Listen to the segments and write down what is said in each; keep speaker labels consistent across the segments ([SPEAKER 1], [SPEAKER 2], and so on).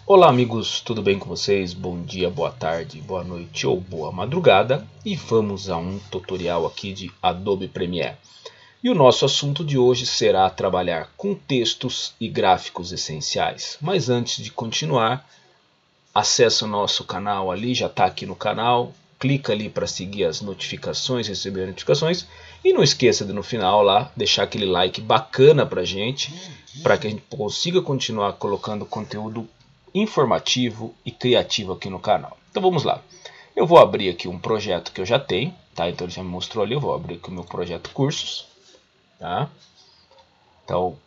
[SPEAKER 1] Olá amigos, tudo bem com vocês? Bom dia, boa tarde, boa noite ou boa madrugada. E vamos a um tutorial aqui de Adobe Premiere. E o nosso assunto de hoje será trabalhar com textos e gráficos essenciais. Mas antes de continuar, acesse o nosso canal ali, já está aqui no canal. Clica ali para seguir as notificações, receber notificações. E não esqueça de no final lá deixar aquele like bacana para gente que a gente consiga continuar colocando conteúdo informativo e criativo aqui no canal. Então vamos lá. Eu vou abrir aqui um projeto que eu já tenho, tá? Então ele já me mostrou ali, eu vou abrir aqui o meu projeto cursos, tá? Então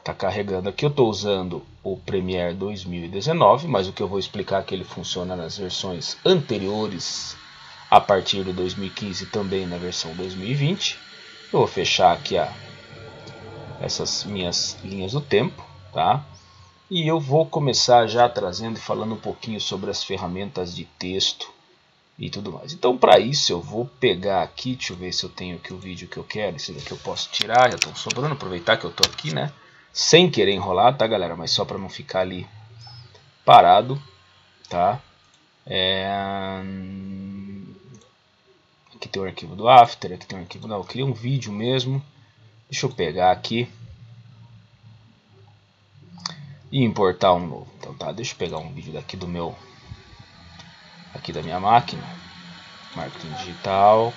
[SPEAKER 1] tá carregando aqui, eu estou usando o Premiere 2019, mas o que eu vou explicar é que ele funciona nas versões anteriores a partir de 2015 também na versão 2020. Eu vou fechar aqui essas minhas linhas do tempo, tá? E eu vou começar já trazendo e falando um pouquinho sobre as ferramentas de texto e tudo mais. Então para isso eu vou pegar aqui, deixa eu ver se eu tenho aqui o vídeo que eu quero. Esse daqui eu posso tirar, já estão sobrando, aproveitar que eu estou aqui, né? Sem querer enrolar, tá galera? Mas só para não ficar ali parado, tá? Aqui tem o arquivo do After, aqui tem o arquivo... Não, eu criei um vídeo mesmo. Deixa eu pegar aqui e importar um novo. Então tá, deixa eu pegar um vídeo daqui do meu, aqui da minha máquina, marketing digital,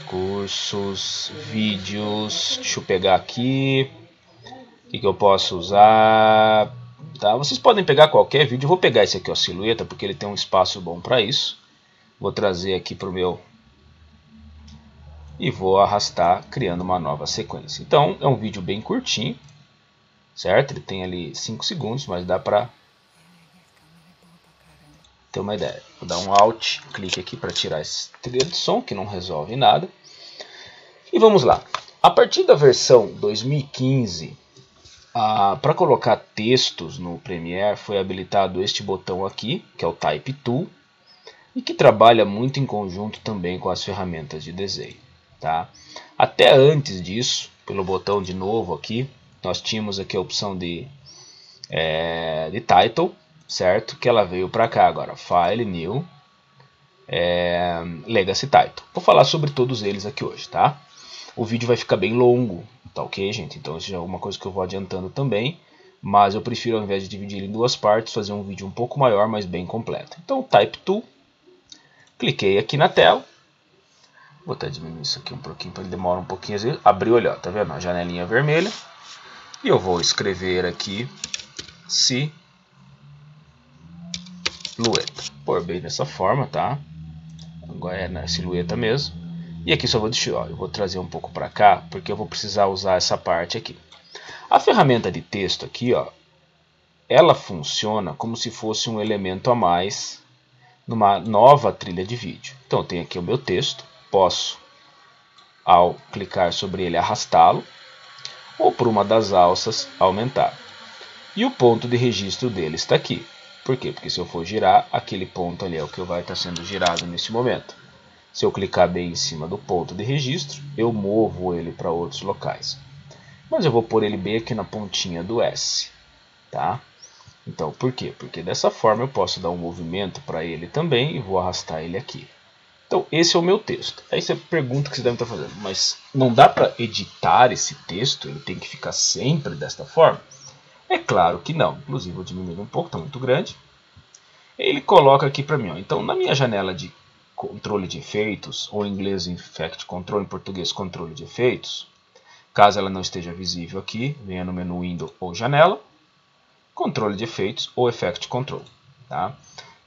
[SPEAKER 1] cursos, vídeos. Deixa eu pegar aqui o que eu posso usar, tá? Vocês podem pegar qualquer vídeo. Eu vou pegar esse aqui, ó, silhueta, porque ele tem um espaço bom para isso. Vou trazer aqui pro meu e vou arrastar, criando uma nova sequência. Então é um vídeo bem curtinho, certo? Ele tem ali 5 segundos, mas dá para ter uma ideia. Vou dar um Alt, clique aqui para tirar esse trilha de som, que não resolve nada. E vamos lá. A partir da versão 2015, para colocar textos no Premiere foi habilitado este botão aqui, que é o Type Tool, e que trabalha muito em conjunto também com as ferramentas de desenho, tá? Até antes disso, pelo botão de novo aqui, nós tínhamos aqui a opção de Title, certo? Que ela veio para cá agora, File, New, Legacy Title. Vou falar sobre todos eles aqui hoje, tá? O vídeo vai ficar bem longo, tá ok, gente? Então isso já é uma coisa que eu vou adiantando também, mas eu prefiro, ao invés de dividir ele em duas partes, fazer um vídeo um pouco maior, mas bem completo. Então, Type Tool, cliquei aqui na tela, vou até diminuir isso aqui um pouquinho para ele demorar um pouquinho, às vezes. Abriu ali, ó, tá vendo? A janelinha vermelha, e eu vou escrever aqui silhueta, por bem dessa forma, tá? Agora é na silhueta mesmo. E aqui só vou deixar, ó, eu vou trazer um pouco para cá, porque eu vou precisar usar essa parte aqui. A ferramenta de texto aqui, ó, ela funciona como se fosse um elemento a mais numa nova trilha de vídeo. Então eu tenho aqui o meu texto, posso, ao clicar sobre ele, arrastá-lo, ou por uma das alças, aumentar. E o ponto de registro dele está aqui. Por quê? Porque se eu for girar, aquele ponto ali é o que vai estar sendo girado nesse momento. Se eu clicar bem em cima do ponto de registro, eu movo ele para outros locais. Mas eu vou pôr ele bem aqui na pontinha do S, tá? Então, por quê? Porque dessa forma eu posso dar um movimento para ele também e vou arrastar ele aqui. Então, esse é o meu texto. Aí você pergunta o que você deve estar fazendo, mas não dá para editar esse texto? Ele tem que ficar sempre desta forma? É claro que não. Inclusive, vou diminuir um pouco, está muito grande. Ele coloca aqui para mim, ó. Então, na minha janela de controle de efeitos, ou em inglês Effect Control, em português controle de efeitos, caso ela não esteja visível aqui, venha no menu Window ou janela, controle de efeitos ou Effect Control, tá?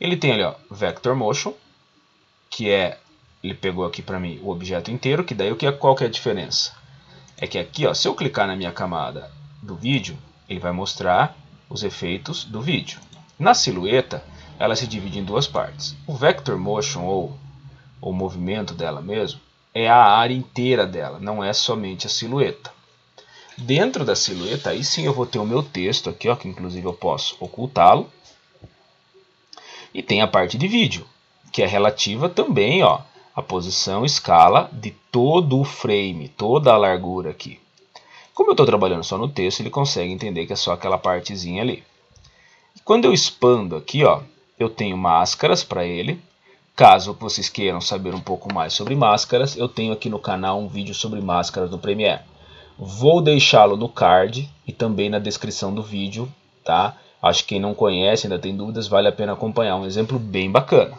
[SPEAKER 1] Ele tem ali, ó, Vector Motion, que ele pegou aqui para mim o objeto inteiro, que daí qual que é a diferença? É que aqui, ó, se eu clicar na minha camada do vídeo, ele vai mostrar os efeitos do vídeo. Na silhueta, ela se divide em duas partes. O Vector Motion, ou o movimento dela mesmo, é a área inteira dela, não é somente a silhueta. Dentro da silhueta, aí sim eu vou ter o meu texto aqui, ó, que inclusive eu posso ocultá-lo. E tem a parte de vídeo, que é relativa também, ó, à posição, escala de todo o frame, toda a largura aqui. Como eu estou trabalhando só no texto, ele consegue entender que é só aquela partezinha ali. Quando eu expando aqui, ó, eu tenho máscaras para ele. Caso vocês queiram saber um pouco mais sobre máscaras, eu tenho aqui no canal um vídeo sobre máscaras no Premiere. Vou deixá-lo no card e também na descrição do vídeo, tá? Acho que quem não conhece, ainda tem dúvidas, vale a pena acompanhar. Um exemplo bem bacana.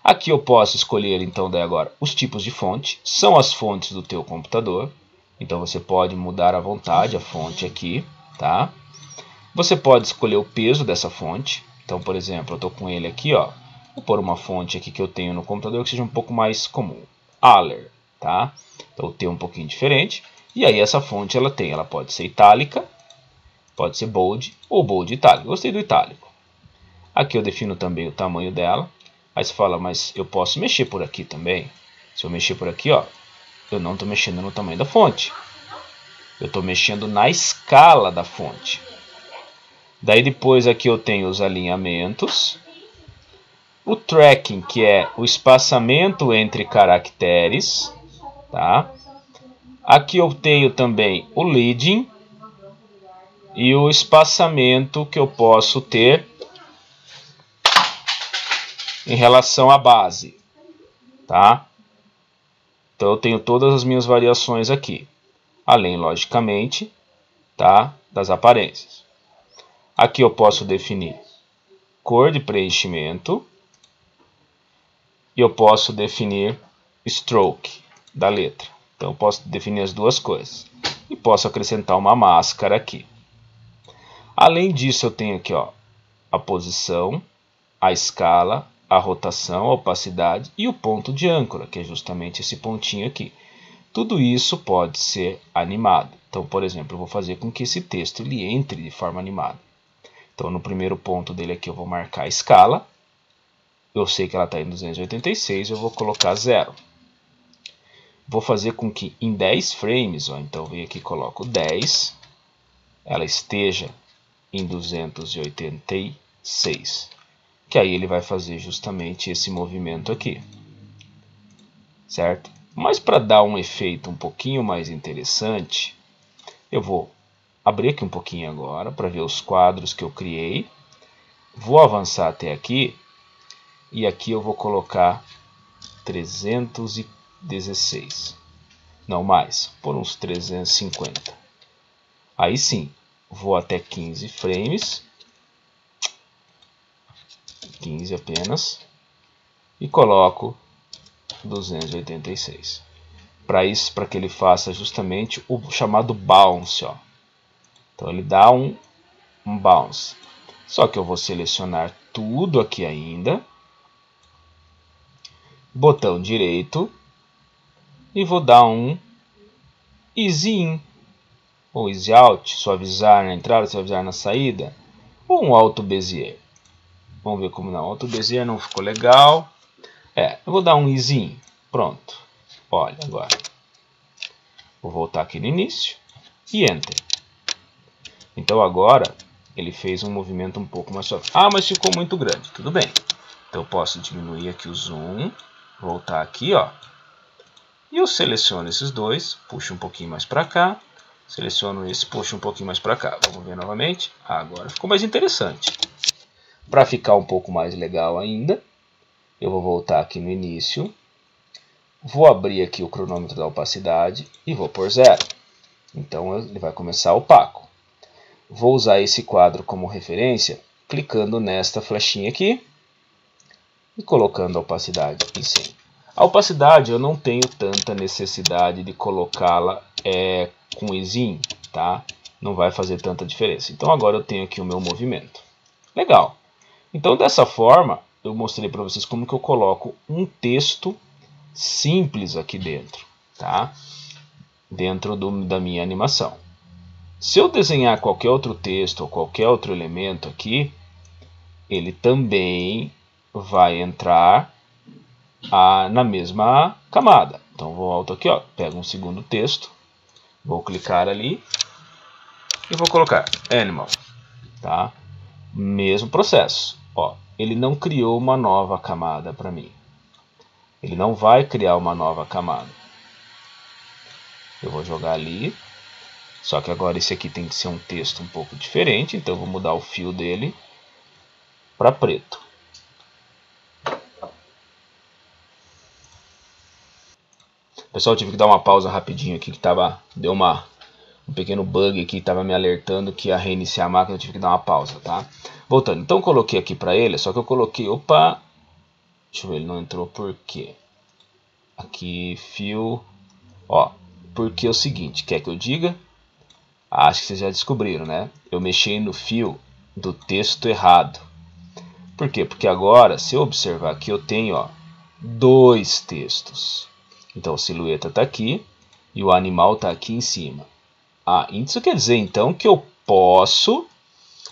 [SPEAKER 1] Aqui eu posso escolher, então, daí agora, os tipos de fonte. São as fontes do teu computador. Então você pode mudar à vontade a fonte aqui, tá? Você pode escolher o peso dessa fonte. Então, por exemplo, eu estou com ele aqui, ó. Vou pôr uma fonte aqui que eu tenho no computador que seja um pouco mais comum. Aller, tá? Então, eu tenho um pouquinho diferente. E aí essa fonte ela pode ser itálica, pode ser bold ou bold itálico. Gostei do itálico. Aqui eu defino também o tamanho dela. Aí você fala, mas eu posso mexer por aqui também. Se eu mexer por aqui, ó, eu não estou mexendo no tamanho da fonte. Eu estou mexendo na escala da fonte. Daí depois aqui eu tenho os alinhamentos. O tracking, que é o espaçamento entre caracteres. Tá? Aqui eu tenho também o leading e o espaçamento que eu posso ter em relação à base. Tá? Então eu tenho todas as minhas variações aqui. Além, logicamente, tá, das aparências. Aqui eu posso definir cor de preenchimento. E eu posso definir stroke da letra. Então eu posso definir as duas coisas. E posso acrescentar uma máscara aqui. Além disso eu tenho aqui, ó, a posição, a escala, a rotação, a opacidade e o ponto de âncora, que é justamente esse pontinho aqui. Tudo isso pode ser animado. Então, por exemplo, eu vou fazer com que esse texto ele entre de forma animada. Então, no primeiro ponto dele aqui eu vou marcar a escala. Eu sei que ela está em 286, eu vou colocar 0. Vou fazer com que em 10 frames, ó, então eu venho aqui e coloco 10, ela esteja em 286. Que aí ele vai fazer justamente esse movimento aqui. Certo? Mas para dar um efeito um pouquinho mais interessante, eu vou abrir aqui um pouquinho agora para ver os quadros que eu criei. Vou avançar até aqui. E aqui eu vou colocar 316. Não mais, por uns 350. Aí sim, vou até 15 frames. 15 apenas. E coloco 286. Para isso, para que ele faça justamente o chamado bounce. Ó. Então ele dá um bounce. Só que eu vou selecionar tudo aqui ainda. Botão direito e vou dar um easy in ou easy out, suavizar na entrada, suavizar na saída, ou um auto bezier. Vamos ver como não. Auto bezier não ficou legal. Eu vou dar um easy in. Pronto. Olha agora. Vou voltar aqui no início e enter. Então agora ele fez um movimento um pouco mais suave. Ah, mas ficou muito grande. Tudo bem. Então eu posso diminuir aqui o zoom. Voltar aqui, ó. E eu seleciono esses dois, puxo um pouquinho mais para cá. Seleciono esse, puxo um pouquinho mais para cá. Vamos ver novamente. Agora ficou mais interessante. Para ficar um pouco mais legal ainda, eu vou voltar aqui no início. Vou abrir aqui o cronômetro da opacidade e vou pôr 0. Então ele vai começar opaco. Vou usar esse quadro como referência, clicando nesta flechinha aqui. E colocando a opacidade em 100. A opacidade eu não tenho tanta necessidade de colocá-la com easy in, tá? Não vai fazer tanta diferença. Então agora eu tenho aqui o meu movimento. Legal. Então dessa forma eu mostrei para vocês como que eu coloco um texto simples aqui dentro, tá? Dentro da minha animação. Se eu desenhar qualquer outro texto ou qualquer outro elemento aqui, ele também vai entrar na mesma camada. Então vou alto aqui, ó, pego um segundo texto, vou clicar ali e vou colocar animal, tá? Mesmo processo, ó, ele não criou uma nova camada para mim. Ele não vai criar uma nova camada. Eu vou jogar ali, Só que agora esse aqui tem que ser um texto um pouco diferente, então eu vou mudar o fio dele para preto. Pessoal, eu tive que dar uma pausa rapidinho aqui, que deu um pequeno bug aqui, estava me alertando que ia reiniciar a máquina, eu tive que dar uma pausa, tá? Voltando, então eu coloquei aqui para ele, só que eu coloquei, opa, deixa eu ver, ele não entrou por quê? Aqui, fio, ó, porque é o seguinte, quer que eu diga? Acho que vocês já descobriram, né? Eu mexi no fio do texto errado. Por quê? Porque agora, se eu observar aqui, eu tenho, ó, dois textos. Então, a silhueta está aqui e o animal está aqui em cima. Isso quer dizer, então, que eu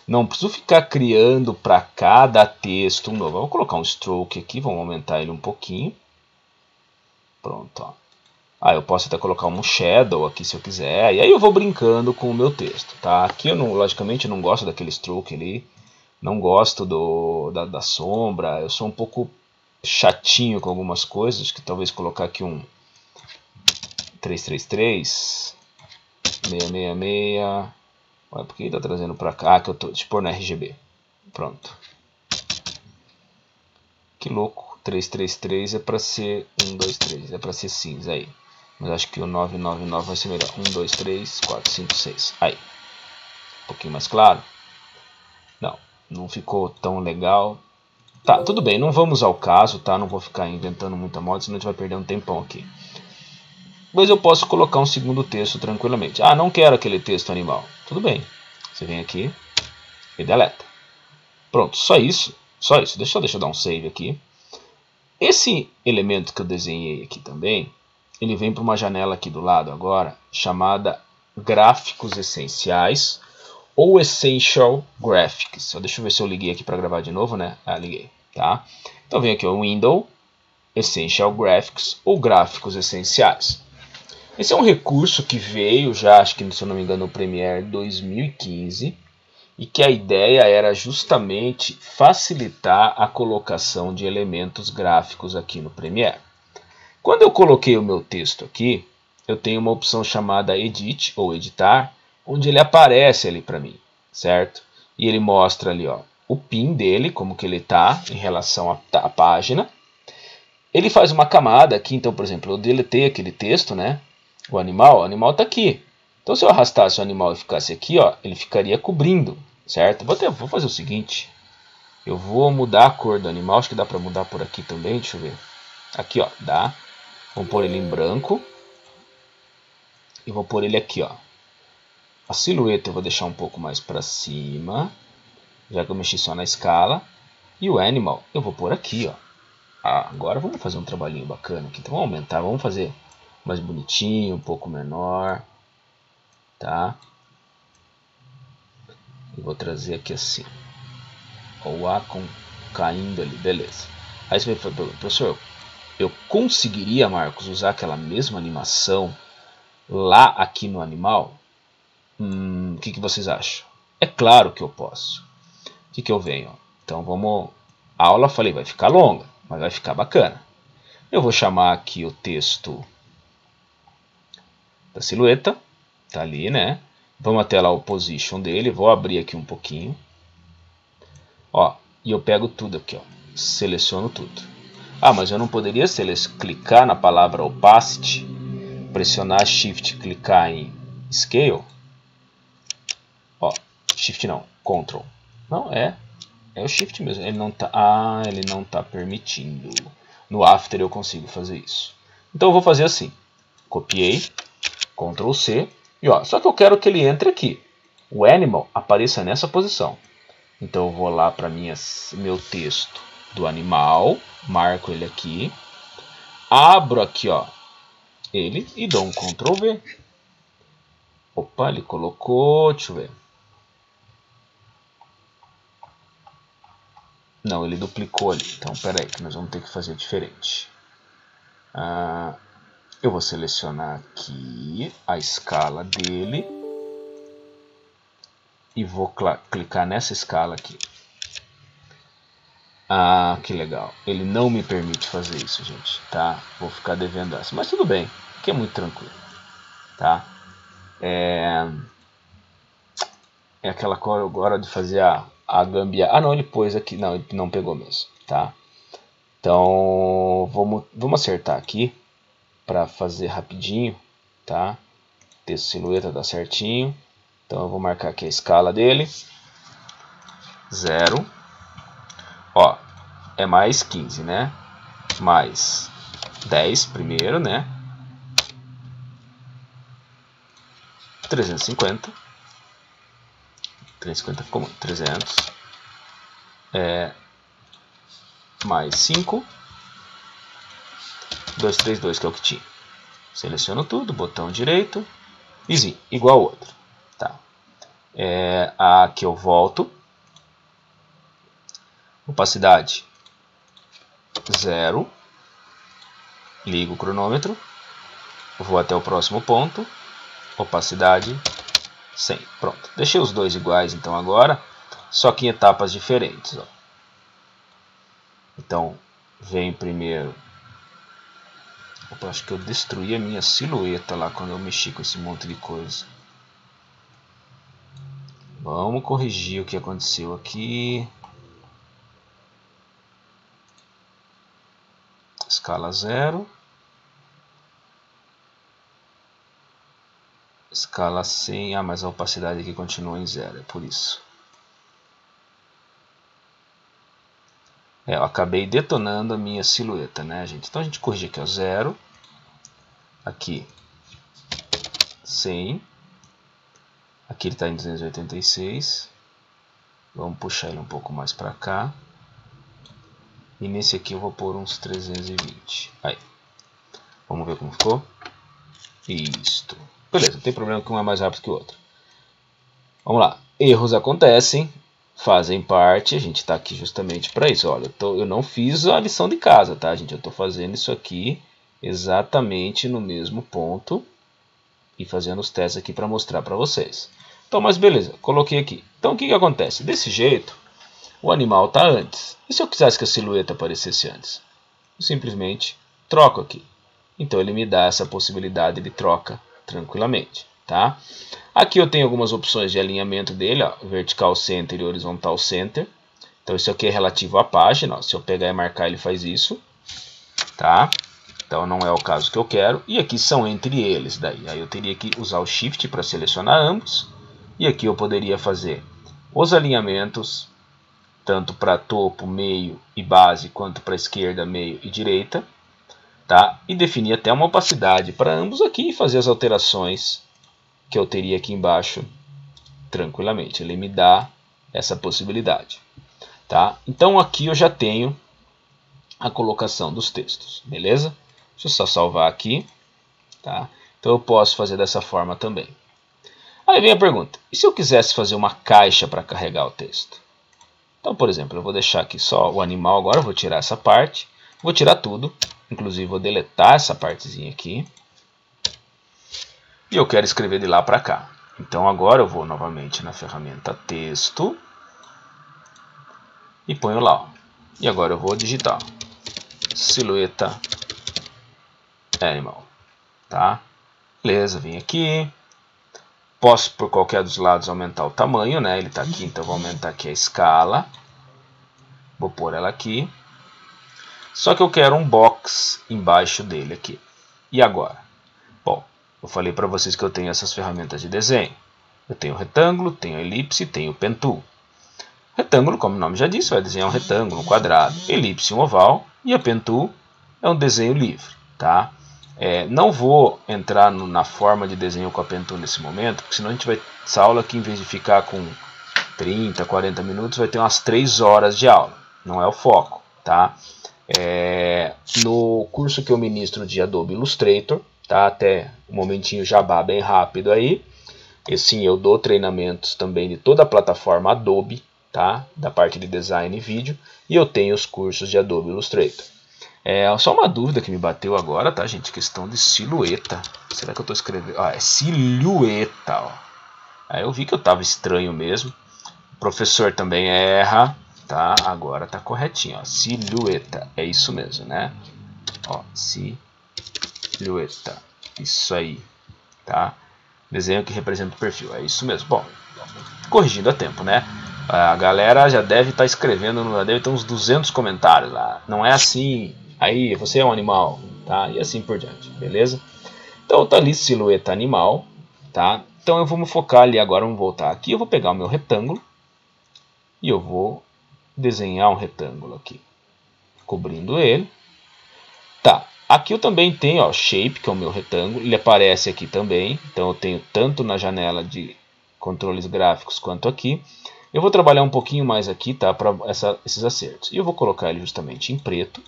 [SPEAKER 1] não preciso ficar criando para cada texto um novo. Eu vou colocar um stroke aqui, vamos aumentar ele um pouquinho. Pronto, ó. Eu posso até colocar um shadow aqui se eu quiser. E aí eu vou brincando com o meu texto, tá? Aqui eu logicamente não gosto daquele stroke ali. Não gosto da sombra. Eu sou um pouco chatinho com algumas coisas. Que talvez colocar aqui um 333, 666. Ué, por que ele tá trazendo pra cá? Que eu tô de pôr no RGB. Pronto. Que louco. 333 é pra ser 123. É pra ser cinza aí. Mas acho que o 999 vai ser melhor. 1, 2, 3, 4, 5, 6. Aí. Um pouquinho mais claro. Não ficou tão legal. Tá, tudo bem. Não vamos ao caso, tá? Não vou ficar inventando muita moda, senão a gente vai perder um tempão aqui. Mas eu posso colocar um segundo texto tranquilamente. Não quero aquele texto animal. Tudo bem. Você vem aqui e deleta. Pronto, só isso. Só isso. Deixa eu dar um save aqui. Esse elemento que eu desenhei aqui também, ele vem para uma janela aqui do lado agora, chamada Gráficos Essenciais ou Essential Graphics. Deixa eu ver se eu liguei aqui para gravar de novo, né? Liguei, tá? Então vem aqui o Window, Essential Graphics ou Gráficos Essenciais. Esse é um recurso que veio já, acho que se eu não me engano, no Premiere 2015, e que a ideia era justamente facilitar a colocação de elementos gráficos aqui no Premiere. Quando eu coloquei o meu texto aqui, eu tenho uma opção chamada Edit ou Editar, onde ele aparece ali para mim, certo? E ele mostra ali, ó, o PIN dele, como que ele está em relação à página. Ele faz uma camada aqui, então, por exemplo, eu deletei aquele texto, né? O animal está aqui. Então, se eu arrastasse o animal e ficasse aqui, ó, ele ficaria cobrindo, certo? Vou fazer o seguinte, eu vou mudar a cor do animal, acho que dá para mudar por aqui também, deixa eu ver. Aqui, ó, dá. Vou pôr ele em branco. E vou pôr ele aqui, ó. A silhueta eu vou deixar um pouco mais para cima, já que eu mexi só na escala. E o animal eu vou pôr aqui, ó. Agora vamos fazer um trabalhinho bacana aqui. Então vamos aumentar, vamos fazer mais bonitinho, um pouco menor, tá? E vou trazer aqui assim. O A caindo ali, beleza. Aí você vai falar, professor, eu conseguiria, Marcos, usar aquela mesma animação lá aqui no animal? O que vocês acham? É claro que eu posso. O que eu venho? Então vamos... A aula, falei, vai ficar longa, mas vai ficar bacana. Eu vou chamar aqui o texto da silhueta. Tá ali, né? Vamos até lá o position dele. Vou abrir aqui um pouquinho. Ó, e eu pego tudo aqui, ó. Seleciono tudo. Mas eu não poderia clicar na palavra opacity, pressionar Shift, clicar em Scale? Ó, Shift não, Ctrl. Não, é o Shift mesmo. Ele não tá, ele não tá permitindo. No After eu consigo fazer isso. Então eu vou fazer assim. Copiei, Ctrl C, e ó, só que eu quero que ele entre aqui. O animal apareça nessa posição. Então eu vou lá para meu texto do animal, marco ele aqui, abro aqui, ó, ele e dou um Ctrl V. Opa, ele colocou, deixa eu ver. Não, ele duplicou ali. Então, peraí, que nós vamos ter que fazer diferente. Eu vou selecionar aqui a escala dele. E vou clicar nessa escala aqui. Que legal. Ele não me permite fazer isso, gente. Tá? Vou ficar devendo essa. Mas tudo bem, que é muito tranquilo. Tá? é aquela hora de fazer a gambiarra. Ah, não, ele pôs aqui. Não, ele não pegou mesmo, tá? Então, vamos acertar aqui para fazer rapidinho, tá? Texto silhueta dá certinho. Então eu vou marcar aqui a escala dele. 0. Ó, é mais 15, né? Mais 10 primeiro, né? 350. 350 ficou muito. 300. Mais 5. 232, que é o que tinha. Seleciono tudo, botão direito. Easy, igual ao outro. Tá. Aqui eu volto. Opacidade 0. Ligo o cronômetro. Vou até o próximo ponto. Opacidade 100. Pronto. Deixei os dois iguais então agora, só que em etapas diferentes. Ó. Então, vem primeiro... Opa, acho que eu destruí a minha silhueta lá quando eu mexi com esse monte de coisa. Vamos corrigir o que aconteceu aqui. Escala 0. Escala 100. Ah, mas a opacidade aqui continua em 0, é por isso. Eu acabei detonando a minha silhueta, né, gente? Então a gente corrige aqui, ó, 0. Aqui, 100. Aqui ele está em 286. Vamos puxar ele um pouco mais para cá. E nesse aqui eu vou pôr uns 320. Aí. Vamos ver como ficou. Isto. Beleza, não tem problema que um é mais rápido que o outro. Vamos lá. Erros acontecem. Fazem parte, a gente está aqui justamente para isso. Olha, eu não fiz a lição de casa, tá, gente? Eu estou fazendo isso aqui exatamente no mesmo ponto e fazendo os testes aqui para mostrar para vocês. Então, mas beleza, coloquei aqui. Então, o que acontece? Desse jeito, o animal está antes. E se eu quisesse que a silhueta aparecesse antes? Eu simplesmente troco aqui. Então, ele me dá essa possibilidade de troca tranquilamente, tá? Aqui eu tenho algumas opções de alinhamento dele, ó, vertical center e horizontal center. Então isso aqui é relativo à página, ó, se eu pegar e marcar ele faz isso, tá? Então não é o caso que eu quero. E aqui são entre eles, daí. Aí eu teria que usar o Shift para selecionar ambos. E aqui eu poderia fazer os alinhamentos, tanto para topo, meio e base, quanto para esquerda, meio e direita, tá? E definir até uma opacidade para ambos aqui e fazer as alterações que eu teria aqui embaixo tranquilamente. Ele me dá essa possibilidade, tá? Então aqui eu já tenho a colocação dos textos, beleza? Deixa eu só salvar aqui, tá? Então eu posso fazer dessa forma também. Aí vem a pergunta, e se eu quisesse fazer uma caixa para carregar o texto? Então, por exemplo, eu vou deixar aqui só o animal agora, vou tirar essa parte, vou tirar tudo, inclusive vou deletar essa partezinha aqui. E eu quero escrever de lá para cá. Então agora eu vou novamente na ferramenta texto e ponho lá. Ó. E agora eu vou digitar silhueta animal. Tá? Beleza, vem aqui. Posso por qualquer dos lados aumentar o tamanho, né? Ele está aqui, então eu vou aumentar aqui a escala. Vou pôr ela aqui. Só que eu quero um box embaixo dele aqui. E agora? Bom, eu falei para vocês que eu tenho essas ferramentas de desenho. Eu tenho retângulo, tenho elipse, tenho pen tool. Retângulo, como o nome já disse, vai desenhar um retângulo, um quadrado. Elipse, um oval. E a pen tool é um desenho livre. Tá? Não vou entrar na forma de desenho com a pen tool nesse momento, porque senão a gente vai... Essa aula aqui, em vez de ficar com 30, 40 minutos, vai ter umas 3 horas de aula. Não é o foco. Tá? No curso que eu ministro de Adobe Illustrator, tá? Até um momentinho jabá bem rápido aí. E sim, eu dou treinamentos também de toda a plataforma Adobe, tá? Da parte de design e vídeo. E eu tenho os cursos de Adobe Illustrator. Só uma dúvida que me bateu agora, tá, gente? Questão de silhueta. Será que eu estou escrevendo? Ah, é silhueta, ó. Aí eu vi que eu estava estranho mesmo. O professor também erra, tá? Agora tá corretinho, ó. Silhueta, é isso mesmo, né? Ó, silhueta. Isso aí, tá? Desenho que representa o perfil. É isso mesmo. Bom, corrigindo a tempo, né? A galera já deve estar escrevendo, já deve ter uns 200 comentários lá. Não é assim, aí você é um animal, tá? E assim por diante, beleza? Então tá ali silhueta animal, tá? Então eu vou me focar ali agora, vamos voltar aqui. Eu vou pegar o meu retângulo e eu vou desenhar um retângulo aqui, cobrindo ele. Tá, aqui eu também tenho, ó, shape, que é o meu retângulo, ele aparece aqui também. Então eu tenho tanto na janela de controles gráficos quanto aqui. Eu vou trabalhar um pouquinho mais aqui, tá, para esses acertos. E eu vou colocar ele justamente em preto.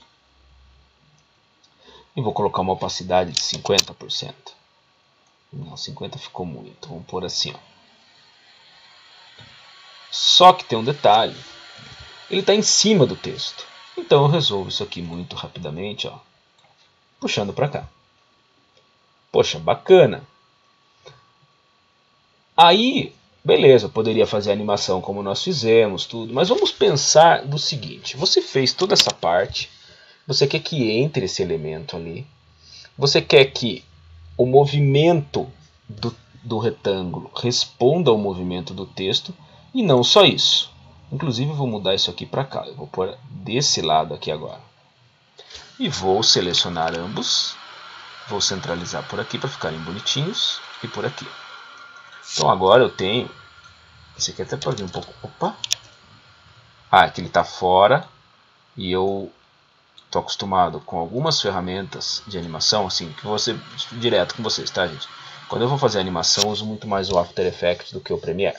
[SPEAKER 1] E vou colocar uma opacidade de 50%. Não, 50 ficou muito, vamos pôr assim, ó. Só que tem um detalhe, ele está em cima do texto. Então eu resolvo isso aqui muito rapidamente, ó, puxando para cá. Poxa, bacana. Aí, beleza, eu poderia fazer a animação como nós fizemos, tudo. Mas vamos pensar do seguinte. Você fez toda essa parte. Você quer que entre esse elemento ali. Você quer que o movimento do retângulo responda ao movimento do texto. E não só isso. Inclusive eu vou mudar isso aqui para cá. Eu vou pôr desse lado aqui agora. E vou selecionar ambos. Vou centralizar por aqui para ficarem bonitinhos. E por aqui. Então agora eu tenho... Esse aqui até pode vir um pouco... Opa! Ah, aqui ele está fora. E eu estou acostumado com algumas ferramentas de animação, assim, que vou ser direto com vocês, tá, gente? Quando eu vou fazer animação, eu uso muito mais o After Effects do que o Premiere.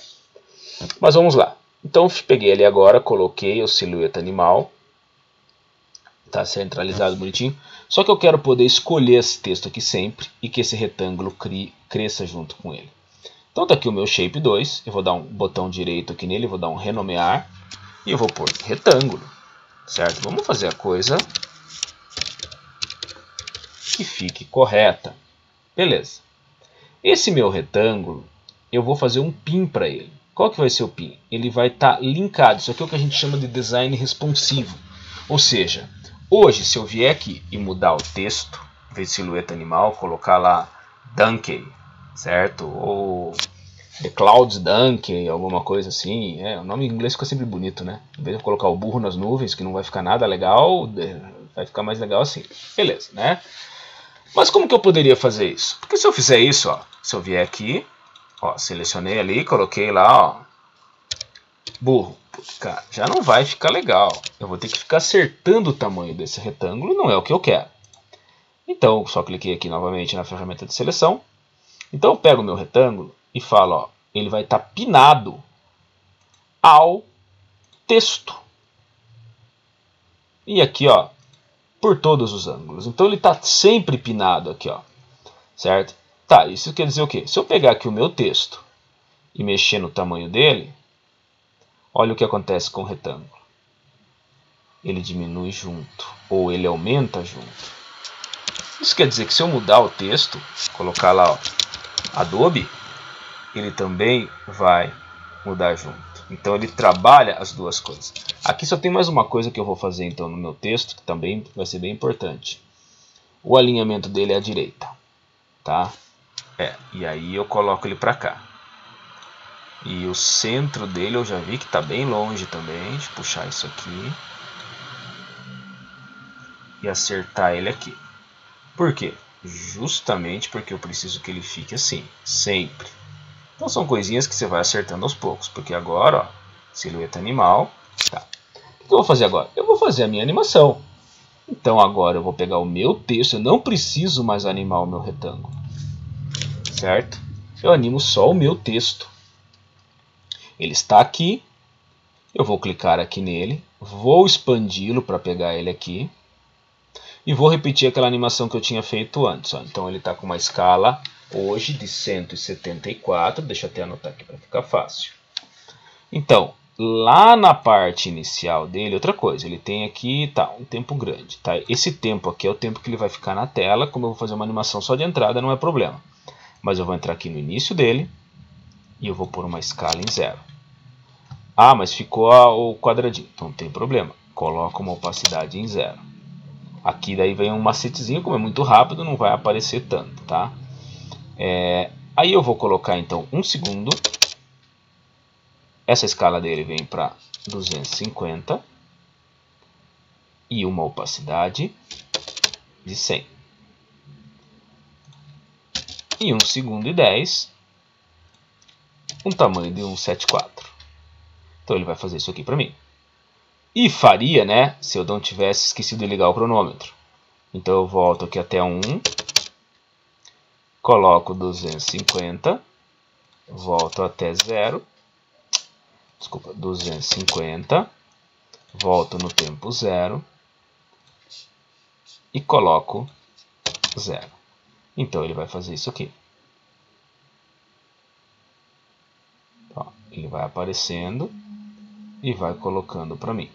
[SPEAKER 1] Mas vamos lá. Então, peguei ele agora, coloquei o silhueta animal. Está centralizado bonitinho. Só que eu quero poder escolher esse texto aqui sempre e que esse retângulo cresça junto com ele. Então está aqui o meu Shape 2. Eu vou dar um botão direito aqui nele, vou dar um renomear. E eu vou pôr retângulo. Certo? Vamos fazer a coisa que fique correta. Beleza. Esse meu retângulo, eu vou fazer um pin para ele. Qual que vai ser o pin? Ele vai estar linkado. Isso aqui é o que a gente chama de design responsivo. Ou seja, hoje se eu vier aqui e mudar o texto, em vez de silhueta animal, colocar lá Donkey, certo? Ou The Clouds Donkey, alguma coisa assim. O nome em inglês fica sempre bonito, né? Em vez de colocar o burro nas nuvens, que não vai ficar nada legal, vai ficar mais legal assim. Beleza, né? Mas como que eu poderia fazer isso? Porque se eu fizer isso, ó, se eu vier aqui, ó, selecionei ali, coloquei lá, ó, burro. Cara, já não vai ficar legal. Eu vou ter que ficar acertando o tamanho desse retângulo, não é o que eu quero. Então, só cliquei aqui novamente na ferramenta de seleção. Então eu pego o meu retângulo e falo, ó, ele vai estar pinado ao texto. E aqui, ó, por todos os ângulos. Então ele está sempre pinado aqui, ó, certo? Tá, isso quer dizer o quê? Se eu pegar aqui o meu texto e mexer no tamanho dele, olha o que acontece com o retângulo. Ele diminui junto, ou ele aumenta junto. Isso quer dizer que se eu mudar o texto, colocar lá, ó, Adobe, ele também vai mudar junto. Então ele trabalha as duas coisas. Aqui só tem mais uma coisa que eu vou fazer então no meu texto, que também vai ser bem importante. O alinhamento dele é à direita, tá? E aí eu coloco ele para cá. E o centro dele eu já vi que está bem longe também. Deixa eu puxar isso aqui. E acertar ele aqui. Por quê? Justamente porque eu preciso que ele fique assim, sempre. Então são coisinhas que você vai acertando aos poucos. Porque agora, ó, silhueta animal. Tá. O que eu vou fazer agora? Eu vou fazer a minha animação. Então agora eu vou pegar o meu texto. Eu não preciso mais animar o meu retângulo. Certo? Eu animo só o meu texto. Ele está aqui. Eu vou clicar aqui nele. Vou expandi-lo para pegar ele aqui. E vou repetir aquela animação que eu tinha feito antes. Ó. Então ele está com uma escala hoje de 174. Deixa eu até anotar aqui para ficar fácil. Então, lá na parte inicial dele, outra coisa, ele tem aqui um tempo grande. Tá? Esse tempo aqui é o tempo que ele vai ficar na tela. Como eu vou fazer uma animação só de entrada, não é problema. Mas eu vou entrar aqui no início dele e eu vou pôr uma escala em 0. Ah, mas ficou o quadradinho. Então não tem problema. Coloca uma opacidade em 0. Aqui daí vem um macetezinho, como é muito rápido, não vai aparecer tanto, tá? Aí eu vou colocar então 1 segundo. Essa escala dele vem para 250 e uma opacidade de 100. E 1 segundo e 10, um tamanho de 174. Então ele vai fazer isso aqui para mim. E faria, né, se eu não tivesse esquecido de ligar o cronômetro. Então eu volto aqui até 1, coloco 250, volto até 0, desculpa, 250, volto no tempo 0 e coloco 0. Então ele vai fazer isso aqui. Ó, ele vai aparecendo e vai colocando para mim.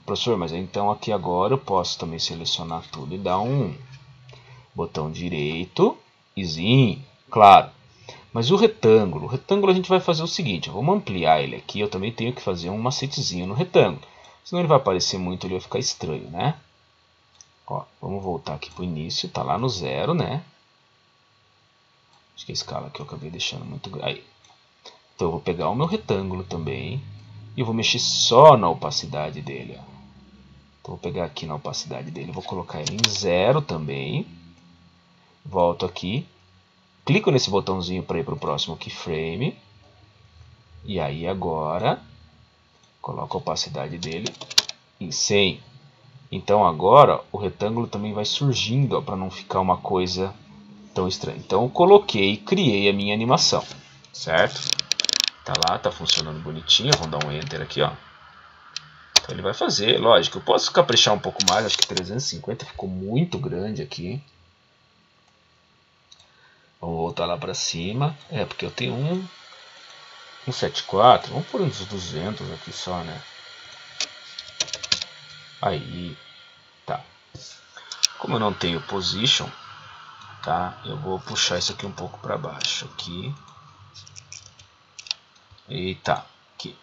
[SPEAKER 1] Professor, mas então aqui agora eu posso também selecionar tudo e dar um botão direito e sim, claro. Mas o retângulo a gente vai fazer o seguinte, vamos ampliar ele aqui, eu também tenho que fazer um macetezinho no retângulo. Senão ele vai aparecer muito, ele vai ficar estranho, né? Ó, vamos voltar aqui para o início, tá lá no 0, né? Acho que a escala que eu acabei deixando muito grande. Aí. Então eu vou pegar o meu retângulo também e eu vou mexer só na opacidade dele, ó. Então vou pegar aqui na opacidade dele, vou colocar ele em 0 também. Volto aqui, clico nesse botãozinho para ir para o próximo keyframe. E aí agora, coloco a opacidade dele em 100. Então agora o retângulo também vai surgindo para não ficar uma coisa tão estranha. Então eu coloquei, criei a minha animação, certo? Tá lá, tá funcionando bonitinho. Vamos dar um Enter aqui, ó. Então ele vai fazer, lógico, eu posso caprichar um pouco mais, acho que 350 ficou muito grande aqui. Vamos voltar lá para cima, porque eu tenho 174, vamos pôr uns 200 aqui só, né? Aí, tá. Como eu não tenho position, tá? Eu vou puxar isso aqui um pouco para baixo, aqui. Eita, aqui,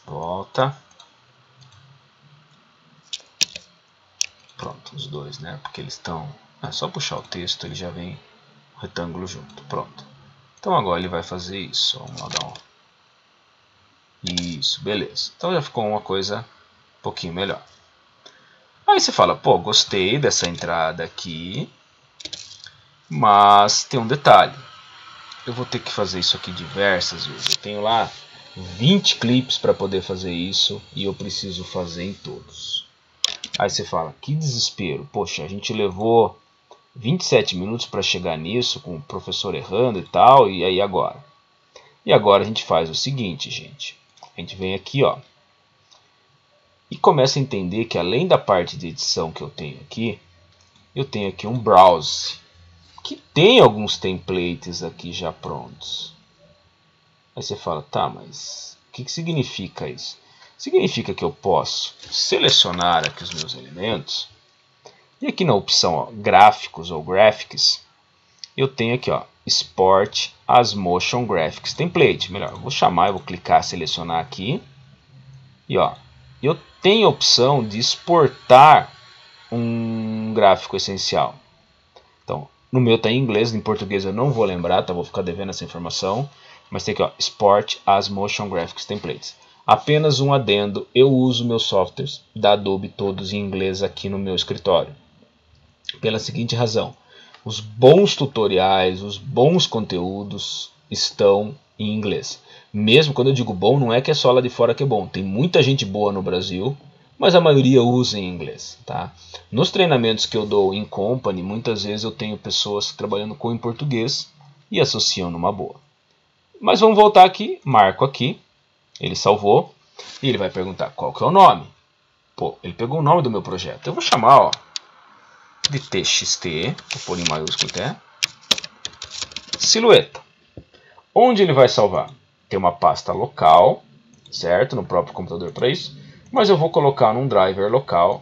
[SPEAKER 1] volta. Pronto, os dois, né? Porque eles estão... É só puxar o texto, ele já vem o retângulo junto. Pronto. Então agora ele vai fazer isso. Vamos lá dar um... Isso, beleza. Então já ficou uma coisa um pouquinho melhor. Aí você fala, pô, gostei dessa entrada aqui, mas tem um detalhe. Eu vou ter que fazer isso aqui diversas vezes. Eu tenho lá 20 clipes para poder fazer isso e eu preciso fazer em todos. Aí você fala, que desespero. Poxa, a gente levou 27 minutos para chegar nisso, com o professor errando e tal, e aí agora? E agora a gente faz o seguinte, gente. A gente vem aqui, ó, e começa a entender que além da parte de edição que eu tenho aqui um browse, que tem alguns templates aqui já prontos. Aí você fala, tá, mas o que significa isso? Significa que eu posso selecionar aqui os meus elementos e aqui na opção, ó, gráficos ou graphics, eu tenho aqui, ó, Export as Motion Graphics Template. Melhor, eu vou chamar, eu vou clicar, selecionar aqui e ó, eu tenho a opção de exportar um gráfico essencial. Então, no meu está em inglês, em português eu não vou lembrar, tá? Vou ficar devendo essa informação. Mas tem aqui, ó, Export as Motion Graphics Templates. Apenas um adendo, eu uso meus softwares da Adobe todos em inglês aqui no meu escritório. Pela seguinte razão, os bons tutoriais, os bons conteúdos estão em inglês. Mesmo quando eu digo bom, não é que é só lá de fora que é bom. Tem muita gente boa no Brasil, mas a maioria usa em inglês, tá? Nos treinamentos que eu dou em company, muitas vezes eu tenho pessoas trabalhando com em português e associam numa boa. Mas vamos voltar aqui, marco aqui, ele salvou e ele vai perguntar qual que é o nome. Pô, ele pegou o nome do meu projeto. Eu vou chamar, ó, de TXT, vou pôr em maiúsculo até, silhueta. Onde ele vai salvar? Tem uma pasta local, certo? No próprio computador para isso. Mas eu vou colocar num driver local.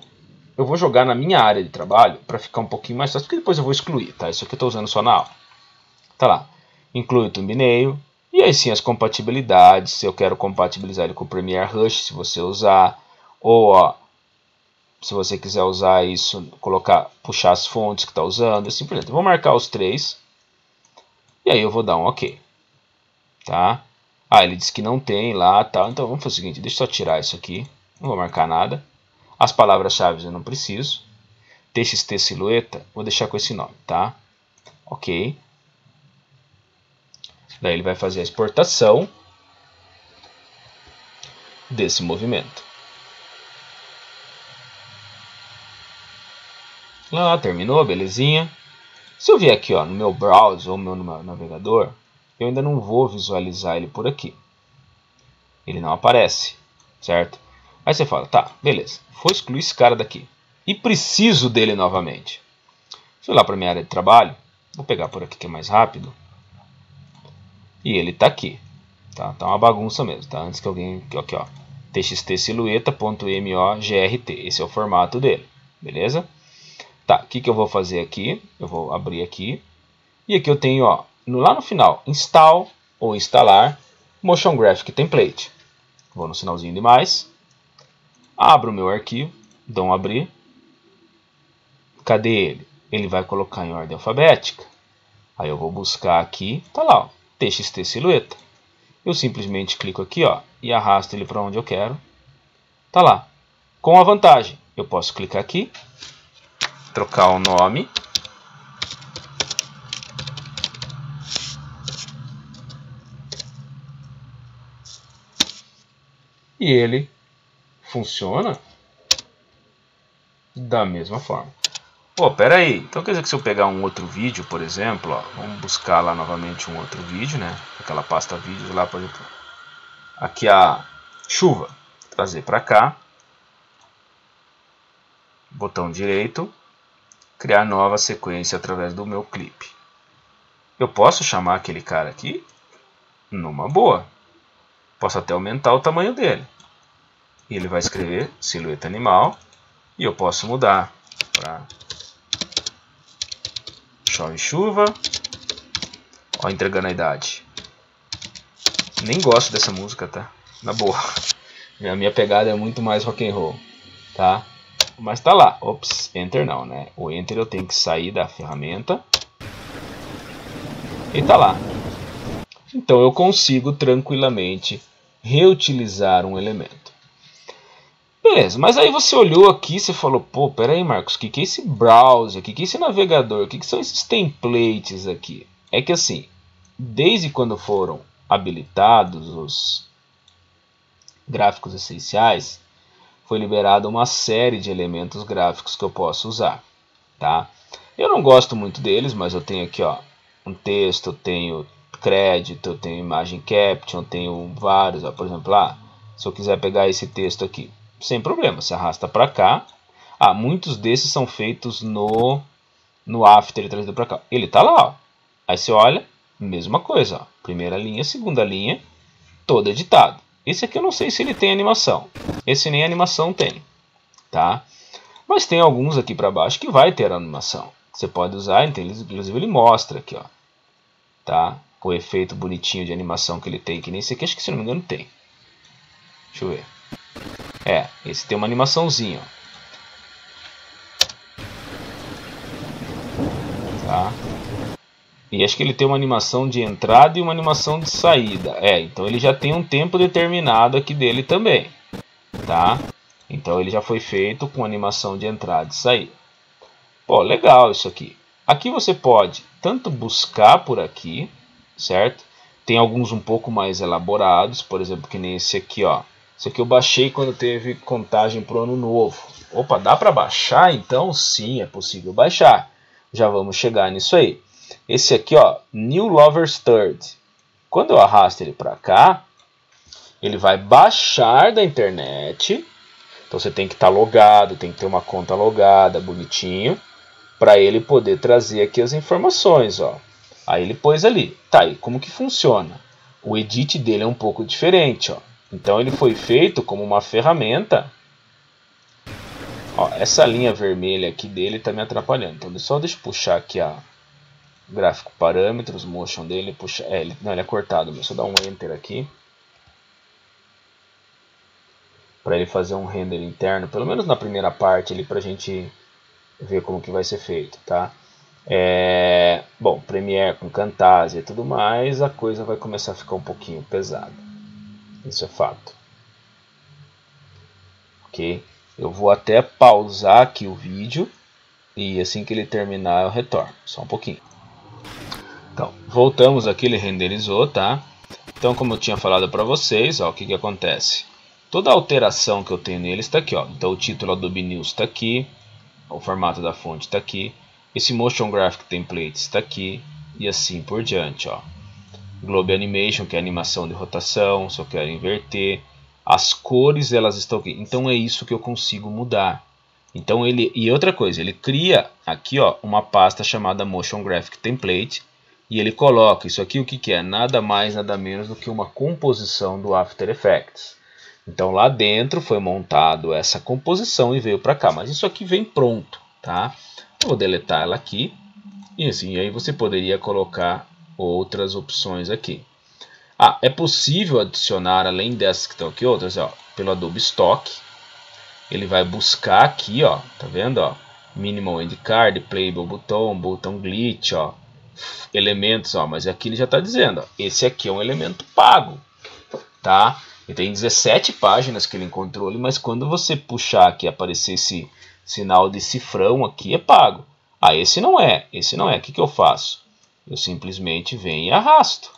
[SPEAKER 1] Eu vou jogar na minha área de trabalho para ficar um pouquinho mais fácil, porque depois eu vou excluir, tá? Isso aqui eu estou usando só na aula. Tá lá. Inclui o thumbnail. E aí sim as compatibilidades. Se eu quero compatibilizar ele com o Premiere Rush, se você usar. Ou, ó, se você quiser usar isso, puxar as fontes que está usando, assim por exemplo. Eu vou marcar os três. E aí eu vou dar um OK. Tá? Ah, ele disse que não tem lá, tal. Então vamos fazer o seguinte, deixa eu só tirar isso aqui. Não vou marcar nada. As palavras-chave eu não preciso. TXT silhueta, vou deixar com esse nome, tá? OK. Daí ele vai fazer a exportação desse movimento. Lá, terminou, belezinha. Se eu vier aqui ó, no meu browser ou no meu navegador, eu ainda não vou visualizar ele por aqui. Ele não aparece, certo? Aí você fala, tá, beleza, vou excluir esse cara daqui. E preciso dele novamente. Fui lá para minha área de trabalho, vou pegar por aqui que é mais rápido. E ele está aqui. Tá uma bagunça mesmo, tá? Antes que alguém... Aqui, ó. TXT silhueta.mogrt. Esse é o formato dele, beleza? Tá, o que eu vou fazer aqui? Eu vou abrir aqui. E aqui eu tenho, ó, lá no final, install ou instalar Motion Graphic Template. Vou no sinalzinho de mais. Abro o meu arquivo, dou um abrir. Cadê ele? Ele vai colocar em ordem alfabética. Aí eu vou buscar aqui, tá lá, ó, TXT silhueta. Eu simplesmente clico aqui, ó, e arrasto ele para onde eu quero. Tá lá. Com a vantagem, eu posso clicar aqui, trocar o nome. E ele funciona da mesma forma. Pô, pera aí. Então quer dizer que se eu pegar um outro vídeo, por exemplo, ó, vamos buscar lá novamente um outro vídeo, né? Aquela pasta vídeos lá, por exemplo. Aqui a chuva. Trazer para cá. Botão direito. Criar nova sequência através do meu clipe. Eu posso chamar aquele cara aqui numa boa. Posso até aumentar o tamanho dele. E ele vai escrever silhueta animal. E eu posso mudar para chove chuva. Ó, entregando a idade. Nem gosto dessa música, tá? Na boa. A minha pegada é muito mais rock and roll, tá? Mas tá lá. Ops, Enter não, né? O Enter eu tenho que sair da ferramenta. E tá lá. Então eu consigo tranquilamente reutilizar um elemento. Beleza, mas aí você olhou aqui e você falou, pô, pera aí, Marcos, o que é esse browser, o que é esse navegador, o que são esses templates aqui? É que assim, desde quando foram habilitados os gráficos essenciais, foi liberada uma série de elementos gráficos que eu posso usar, tá? Eu não gosto muito deles, mas eu tenho aqui, ó, um texto, eu tenho crédito, eu tenho imagem caption, eu tenho vários, ó, por exemplo, lá, se eu quiser pegar esse texto aqui, sem problema, você arrasta para cá. Ah, muitos desses são feitos no After, trazido para cá. Ele tá lá, ó. Aí você olha, mesma coisa, ó. Primeira linha, segunda linha, todo editado. Esse aqui eu não sei se ele tem animação. Esse nem animação tem, tá? Mas tem alguns aqui para baixo que vai ter animação. Você pode usar, então, inclusive ele mostra aqui, ó, tá? O efeito bonitinho de animação que ele tem, que nem esse aqui, acho que se não me engano tem. Deixa eu ver. É, esse tem uma animaçãozinha, ó. Tá? E acho que ele tem uma animação de entrada e uma animação de saída. É, então ele já tem um tempo determinado aqui dele também, tá? Então ele já foi feito com animação de entrada e saída. Pô, legal isso aqui. Aqui você pode tanto buscar por aqui, certo? Tem alguns um pouco mais elaborados, por exemplo, que nem esse aqui, ó. Esse aqui eu baixei quando teve contagem para o ano novo. Opa, dá para baixar? Então sim, é possível baixar. Já vamos chegar nisso aí. Esse aqui, ó, New Lovers Third. Quando eu arrasto ele para cá, ele vai baixar da internet. Então você tem que estar logado, tem que ter uma conta logada, bonitinho, para ele poder trazer aqui as informações, ó. Aí ele pôs ali. Tá, e como que funciona? O edit dele é um pouco diferente, ó. Então ele foi feito como uma ferramenta. Ó, essa linha vermelha aqui dele está me atrapalhando. Então só deixa eu puxar aqui a gráfico parâmetros, motion dele, puxa, não, ele é cortado, mas só dar um enter aqui para ele fazer um render interno, pelo menos na primeira parte ali, para a gente ver como que vai ser feito, tá? Bom, Premiere com Camtasia e tudo mais, a coisa vai começar a ficar um pouquinho pesada. Isso é fato. Ok? Eu vou até pausar aqui o vídeo e assim que ele terminar eu retorno. Só um pouquinho. Então, voltamos aqui, ele renderizou, tá? Então, como eu tinha falado para vocês, ó, o que que acontece? Toda alteração que eu tenho nele está aqui, ó. Então, o título Adobe News está aqui, o formato da fonte está aqui, esse Motion Graphic Template está aqui e assim por diante, ó. Globe Animation, que é animação de rotação, se eu quero inverter, as cores elas estão aqui. Então é isso que eu consigo mudar. Então e outra coisa, ele cria aqui, ó, uma pasta chamada Motion Graphic Template e ele coloca isso aqui, o que que é? Nada mais, nada menos do que uma composição do After Effects. Então lá dentro foi montado essa composição e veio para cá, mas isso aqui vem pronto, tá? Eu vou deletar ela aqui e assim, aí você poderia colocar outras opções aqui. É possível adicionar, além dessas que estão aqui, outras, ó, pelo Adobe Stock. Ele vai buscar aqui, ó, tá vendo, ó, Minimal End Card, Playable Button, Button Glitch, ó, elementos, ó, mas aqui ele já está dizendo, ó, esse aqui é um elemento pago, tá? Ele tem 17 páginas que ele encontrou ali, mas quando você puxar aqui, aparecer esse sinal de cifrão aqui, é pago. Esse não é, o que que eu faço? Eu simplesmente venho e arrasto.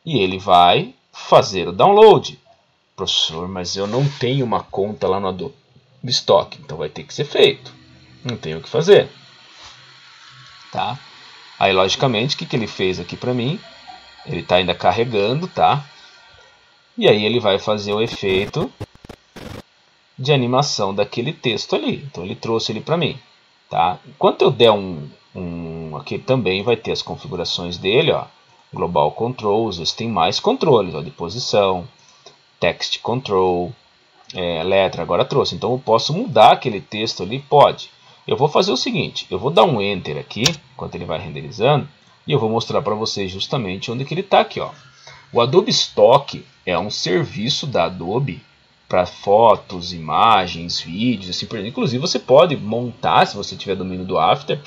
[SPEAKER 1] E ele vai fazer o download. Professor, mas eu não tenho uma conta lá no Adobe Stock, então vai ter que ser feito. Não tenho o que fazer. Tá? Aí, logicamente, o que ele fez aqui para mim? Ele está ainda carregando, tá? E aí ele vai fazer o efeito de animação daquele texto ali. Então ele trouxe ele para mim. Tá? Enquanto eu der aqui também vai ter as configurações dele, ó. Global Controls, tem mais controles, ó, de posição, Text Control, letra, agora trouxe. Então eu posso mudar aquele texto ali? Pode. Eu vou fazer o seguinte, eu vou dar um Enter aqui, enquanto ele vai renderizando, e eu vou mostrar para vocês justamente onde que ele está aqui. Ó. O Adobe Stock é um serviço da Adobe para fotos, imagens, vídeos, assim por exemplo. Inclusive você pode montar, se você tiver domínio do After,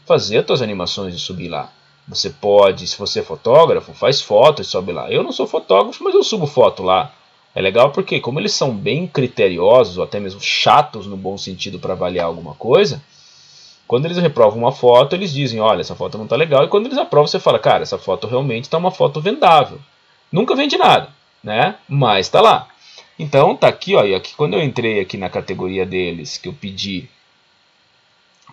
[SPEAKER 1] fazer as suas animações e subir lá. Você pode, se você é fotógrafo, faz foto e sobe lá. Eu não sou fotógrafo, mas eu subo foto lá. É legal porque, como eles são bem criteriosos, ou até mesmo chatos no bom sentido para avaliar alguma coisa, quando eles reprovam uma foto, eles dizem, olha, essa foto não está legal. E quando eles aprovam, você fala, cara, essa foto realmente está uma foto vendável. Nunca vende nada, né? Mas está lá. Então tá aqui, ó, e aqui quando eu entrei aqui na categoria deles, que eu pedi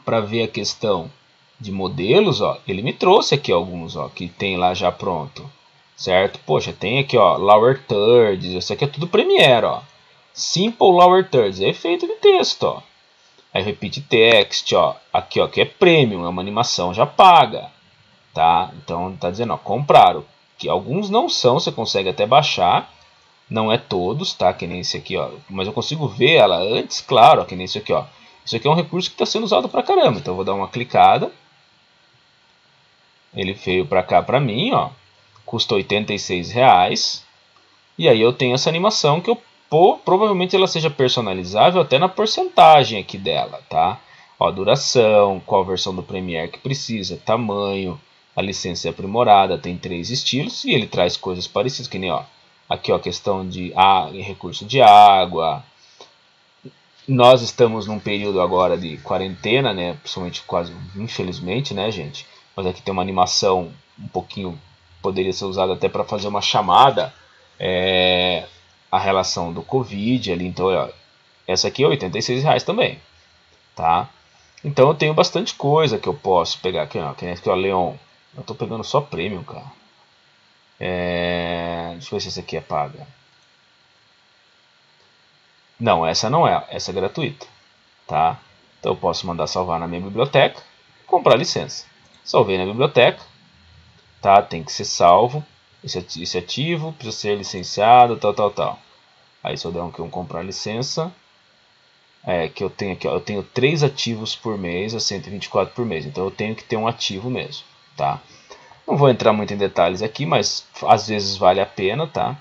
[SPEAKER 1] para ver a questão de modelos, ó, ele me trouxe aqui alguns, ó, que tem lá já pronto, certo? Poxa, tem aqui, ó, Lower Thirds, isso aqui é tudo Premiere, ó. Simple Lower Thirds, é efeito de texto, ó. Aí Repeat Text, ó, aqui, ó, que é Premium, é uma animação já paga, tá? Então tá dizendo, ó, compraram, que alguns não são, você consegue até baixar, não é todos, tá? Que nem esse aqui, ó, mas eu consigo ver ela antes, claro, ó, que nem esse aqui, ó. Isso aqui é um recurso que está sendo usado pra caramba, então eu vou dar uma clicada. Ele veio para cá para mim, ó, custa R$86. E aí eu tenho essa animação que provavelmente ela seja personalizável até na porcentagem aqui dela, tá? Ó, duração, qual versão do Premiere que precisa, tamanho, a licença é aprimorada, tem 3 estilos e ele traz coisas parecidas, que nem, ó, aqui, ó, questão de recurso de água. Nós estamos num período agora de quarentena, né? Principalmente quase, infelizmente, né, gente? Mas aqui tem uma animação um pouquinho, poderia ser usada até para fazer uma chamada, a relação do Covid ali. Então, ó, essa aqui é R$86 também, tá? Então eu tenho bastante coisa que eu posso pegar aqui, ó, aqui, ó, Leon. Eu tô pegando só Premium, cara. Deixa eu ver se essa aqui é paga. Não, essa não é, essa é gratuita, tá? Então eu posso mandar salvar na minha biblioteca, comprar licença. Salvei na biblioteca, tá? Tem que ser salvo, esse ativo precisa ser licenciado, tal. Aí se eu der um comprar licença, que eu tenho aqui, ó, eu tenho 3 ativos por mês, a 124 por mês, então eu tenho que ter um ativo mesmo, tá? Não vou entrar muito em detalhes aqui, mas às vezes vale a pena, tá?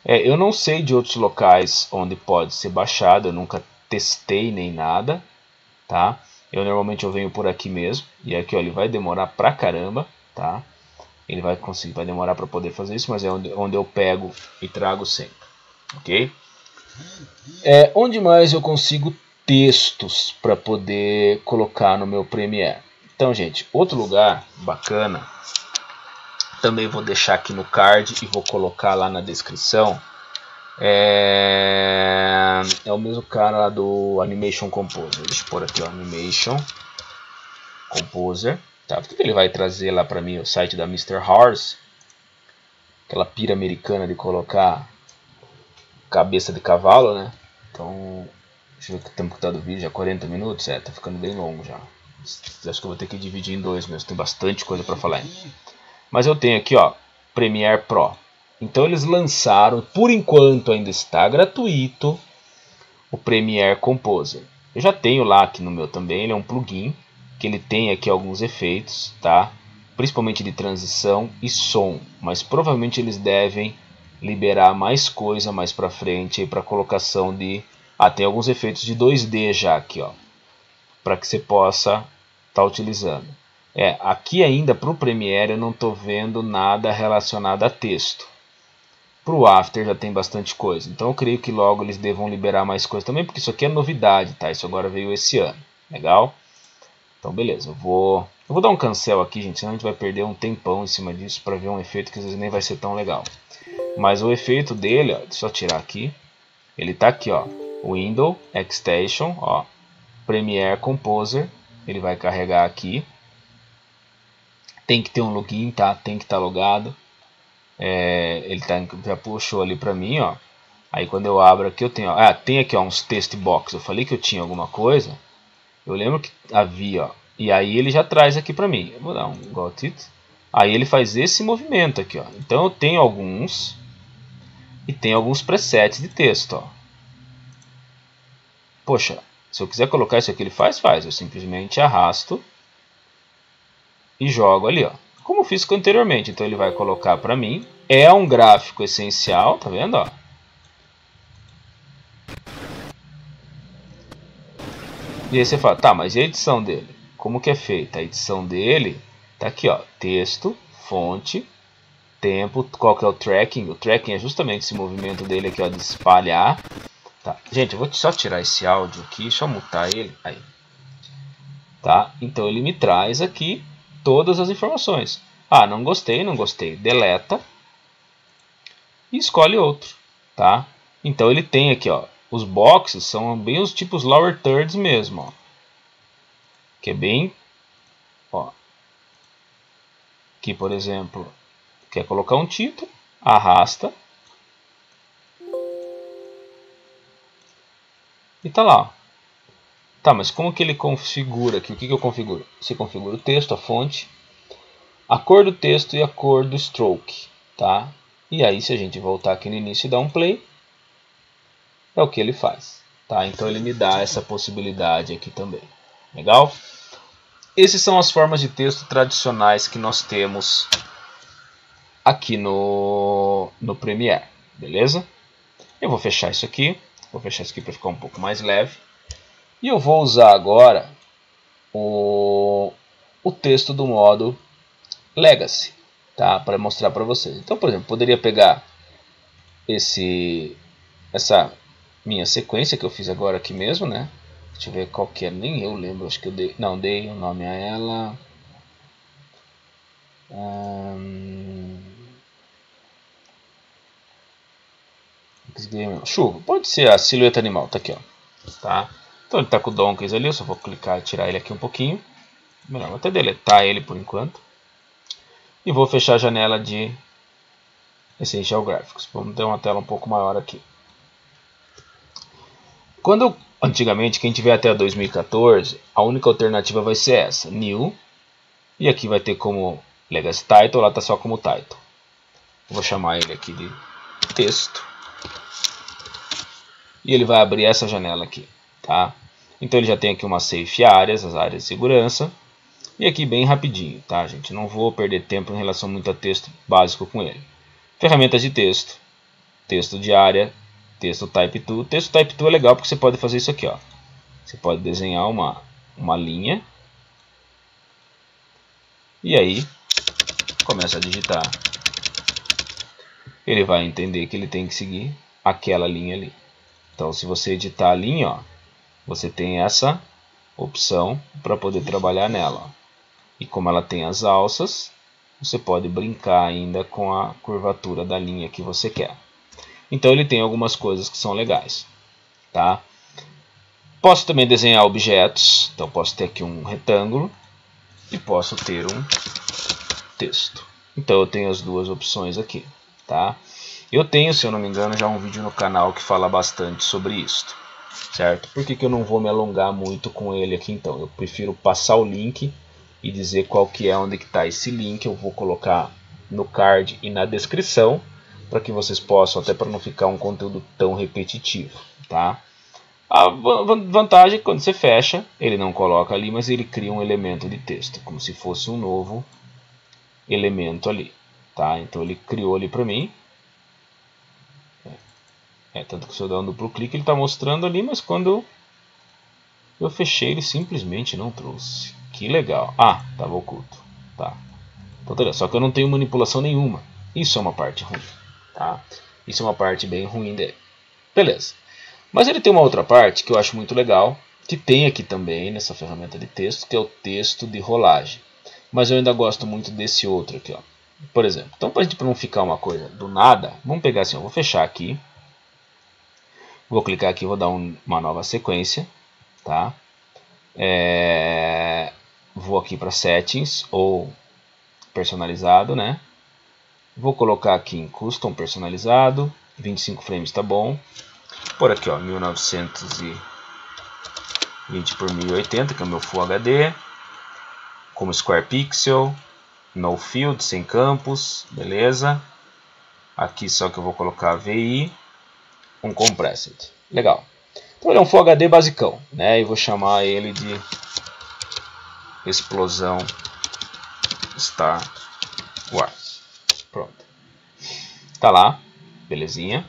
[SPEAKER 1] Eu não sei de outros locais onde pode ser baixado, eu nunca testei nem nada, tá? Normalmente eu venho por aqui mesmo. E aqui, ó, ele vai demorar pra caramba, tá? Ele vai demorar para poder fazer isso, mas é onde eu pego e trago sempre, ok? Onde mais eu consigo textos para poder colocar no meu Premiere? Então, gente, outro lugar bacana, também vou deixar aqui no card e vou colocar lá na descrição. É o mesmo cara lá do Animation Composer. Deixa eu pôr aqui, ó, Animation Composer. Tá, porque ele vai trazer lá para mim o site da Mr. Horse, aquela pira americana de colocar cabeça de cavalo, né? Então, deixa eu ver o tempo que tá do vídeo, já 40 minutos, tá ficando bem longo já. Acho que eu vou ter que dividir em dois mesmo, tem bastante coisa para falar ainda. Mas eu tenho aqui, ó, Premiere Pro. Então eles lançaram, por enquanto ainda está gratuito, o Premiere Composer. Eu já tenho lá aqui no meu também, ele é um plugin que ele tem aqui alguns efeitos, tá? Principalmente de transição e som, mas provavelmente eles devem liberar mais coisa mais para frente para colocação de tem alguns efeitos de 2D já aqui, ó, para que você possa estar utilizando. Aqui ainda para o Premiere eu não estou vendo nada relacionado a texto. Para o After já tem bastante coisa, então eu creio que logo eles devam liberar mais coisa também, porque isso aqui é novidade, tá? Isso agora veio esse ano, legal? Então beleza, eu vou dar um cancel aqui, gente, senão a gente vai perder um tempão em cima disso para ver um efeito que às vezes nem vai ser tão legal. Mas o efeito dele, ó, deixa eu tirar aqui, ele tá aqui, ó, Window, Extension, ó, Premiere Composer, ele vai carregar aqui. Tem que ter um login, tá? Tem que estar logado. Ele já puxou ali para mim, ó. Aí quando eu abro aqui eu tenho, ó, tem aqui, ó, uns text box. Eu falei que eu tinha alguma coisa. Eu lembro que havia, ó. E aí ele já traz aqui para mim. Eu vou dar um got it. Aí ele faz esse movimento aqui, ó. Então eu tenho alguns e tem alguns presets de texto, ó. Poxa, se eu quiser colocar isso aqui, ele faz. Eu simplesmente arrasto e jogo ali, ó. Como eu fiz anteriormente. Então ele vai colocar para mim. É um gráfico essencial, tá vendo, ó? E aí você fala, tá, mas e a edição dele? Como que é feita? A edição dele tá aqui, ó, texto, fonte, tempo, qual que é o tracking? O tracking é justamente esse movimento dele aqui, ó, de espalhar. Tá. Gente, eu vou só tirar esse áudio aqui, deixa eu mutar ele. Aí. Tá? Então ele me traz aqui todas as informações. Não gostei, deleta e escolhe outro, tá? Então ele tem aqui, ó, os boxes são bem os tipos lower thirds mesmo, ó. Que é bem, ó. Aqui, por exemplo, quer colocar um título, arrasta e tá lá, ó. Tá, mas como que ele configura aqui? O que eu configuro? Você configura o texto, a fonte, a cor do texto e a cor do stroke, tá? E aí, se a gente voltar aqui no início e dar um play, é o que ele faz, tá? Então ele me dá essa possibilidade aqui também. Legal? Essas são as formas de texto tradicionais que nós temos aqui no Premiere, beleza? Eu vou fechar isso aqui para ficar um pouco mais leve. E eu vou usar agora o texto do modo Legacy, tá? Para mostrar para vocês. Então, por exemplo, poderia pegar essa minha sequência que eu fiz agora aqui mesmo, né? Deixa eu ver qual que é, nem eu lembro, acho que eu dei o nome a ela. Chuva, pode ser a silhueta animal, tá aqui, ó. Tá? Então ele tá com o Donkeys ali, eu só vou clicar e tirar ele aqui um pouquinho. Melhor, vou até deletar ele por enquanto. E vou fechar a janela de Essential Graphics. Vamos ter uma tela um pouco maior aqui. Antigamente, quem tiver até 2014, a única alternativa vai ser essa, New. E aqui vai ter como Legacy Title, lá está só como Title. Vou chamar ele aqui de texto. E ele vai abrir essa janela aqui, tá? Então ele já tem aqui umas safe áreas, as áreas de segurança. E aqui bem rapidinho, tá, gente? Não vou perder tempo em relação muito a texto básico com ele. Ferramentas de texto, texto de área, texto Type 2. Texto Type 2 é legal porque você pode fazer isso aqui, ó. Você pode desenhar uma uma linha. E aí, começa a digitar. Ele vai entender que ele tem que seguir aquela linha ali. Então, se você editar a linha, ó, você tem essa opção para poder trabalhar nela. Ó. E como ela tem as alças, você pode brincar ainda com a curvatura da linha que você quer. Então, ele tem algumas coisas que são legais. Tá? Posso também desenhar objetos. Então, posso ter aqui um retângulo e posso ter um texto. Então, eu tenho as duas opções aqui. Tá? Eu tenho, se eu não me engano, já um vídeo no canal que fala bastante sobre isso, certo? Por que eu não vou me alongar muito com ele aqui então? Eu prefiro passar o link e dizer qual que é, onde que está esse link. Eu vou colocar no card e na descrição para que vocês possam, até para não ficar um conteúdo tão repetitivo, tá? A vantagem é que quando você fecha, ele não coloca ali, mas ele cria um elemento de texto, como se fosse um novo elemento ali, tá? Então ele criou ali para mim. Tanto que se eu der um duplo clique ele está mostrando ali, mas quando eu fechei ele simplesmente não trouxe. Que legal. Ah, estava oculto. Tá. Então, só que eu não tenho manipulação nenhuma. Isso é uma parte ruim. Tá? Isso é uma parte bem ruim dele. Beleza. Mas ele tem uma outra parte que eu acho muito legal, que tem aqui também nessa ferramenta de texto, que é o texto de rolagem. Mas eu ainda gosto muito desse outro aqui. Ó. Por exemplo, então para não ficar uma coisa do nada, vamos pegar assim, eu vou fechar aqui. Vou clicar aqui, vou dar uma nova sequência, tá? Vou aqui para Settings ou Personalizado, né? Vou colocar aqui em Custom Personalizado, 25 frames tá bom. Por aqui, ó, 1920 por 1080, que é o meu Full HD. Como Square Pixel, No Field, sem campos, beleza? Aqui só que eu vou colocar VI. Um compressed. Legal. Então ele é um Full HD basicão, né? E vou chamar ele de Explosão Star Wars. Pronto. Tá lá, belezinha.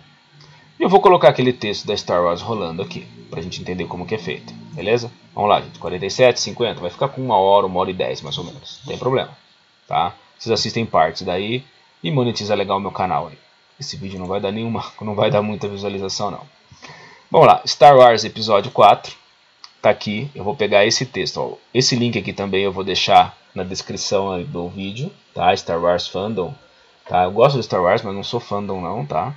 [SPEAKER 1] E eu vou colocar aquele texto da Star Wars rolando aqui, pra gente entender como que é feito, beleza? Vamos lá, gente. 47, 50, vai ficar com 1 hora e 10 mais ou menos. Não tem problema, tá? Vocês assistem partes daí e monetiza legal o meu canal aí. Esse vídeo não vai dar não vai dar muita visualização não. Vamos lá, Star Wars Episódio 4, tá aqui, eu vou pegar esse texto, ó. Esse link aqui também eu vou deixar na descrição do vídeo, tá? Star Wars Fandom, tá? Eu gosto de Star Wars, mas não sou fandom não, tá?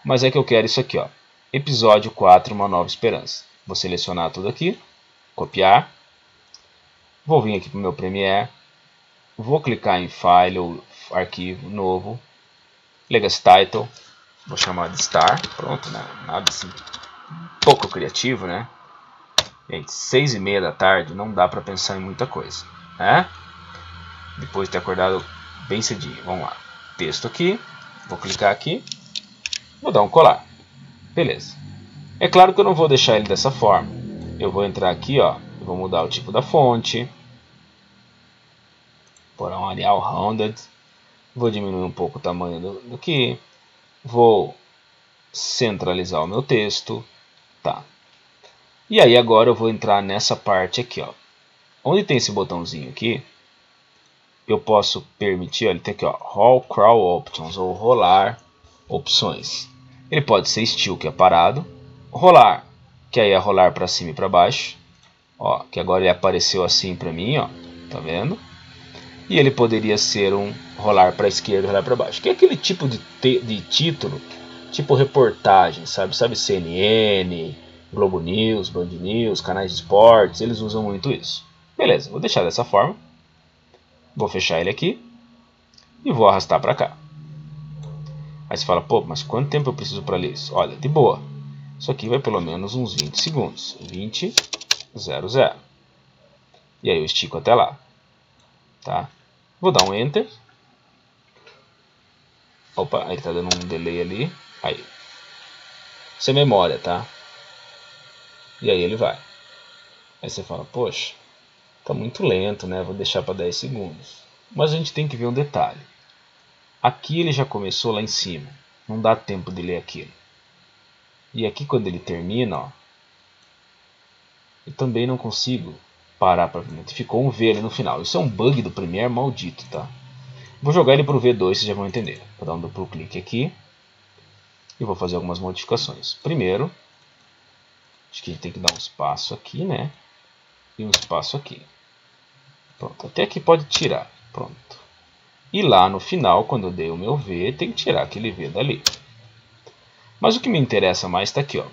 [SPEAKER 1] Mas é que eu quero isso aqui, ó. Episódio 4, Uma Nova Esperança. Vou selecionar tudo aqui, copiar, vou vir aqui pro meu Premiere, vou clicar em File ou Arquivo, Novo, Legacy Title, vou chamar de Star, pronto, né? Nada assim, pouco criativo, né? Gente, 6h30 da tarde, não dá pra pensar em muita coisa, né? Depois de ter acordado bem cedinho, vamos lá. Texto aqui, vou clicar aqui, vou dar um colar, beleza. É claro que eu não vou deixar ele dessa forma. Eu vou entrar aqui, ó, vou mudar o tipo da fonte, por um Arial Rounded, vou diminuir um pouco o tamanho do que, vou centralizar o meu texto, tá? E aí agora eu vou entrar nessa parte aqui, ó. Onde tem esse botãozinho aqui, eu posso permitir, ó, ele tem aqui, ó, Roll Crawl Options, ou rolar opções. Ele pode ser Still, que é parado, rolar, que aí é rolar para cima e para baixo, ó, que agora ele apareceu assim para mim, ó, tá vendo? E ele poderia ser um rolar para a esquerda e rolar para baixo, que é aquele tipo de título, tipo reportagem, sabe? Sabe CNN, Globo News, Band News, canais de esportes, eles usam muito isso. Beleza, vou deixar dessa forma. Vou fechar ele aqui e vou arrastar para cá. Aí você fala, pô, mas quanto tempo eu preciso para ler isso? Olha, de boa. Isso aqui vai pelo menos uns 20 segundos. 20, 00. E aí eu estico até lá. Tá? Vou dar um Enter. Opa, aí tá dando um delay ali. Aí. Isso é memória, tá? E aí ele vai. Aí você fala, poxa, tá muito lento, né? Vou deixar para 10 segundos. Mas a gente tem que ver um detalhe. Aqui ele já começou lá em cima. Não dá tempo de ler aquilo. E aqui quando ele termina, ó, eu também não consigo parar para ver. Ficou um V ali no final. Isso é um bug do Premiere maldito, tá? Vou jogar ele para o V2, vocês já vão entender. Vou dar um duplo clique aqui e vou fazer algumas modificações. Primeiro, acho que a gente tem que dar um espaço aqui, né? E um espaço aqui. Pronto, até aqui pode tirar. Pronto. E lá no final, quando eu dei o meu V, tem que tirar aquele V dali. Mas o que me interessa mais está aqui, ó.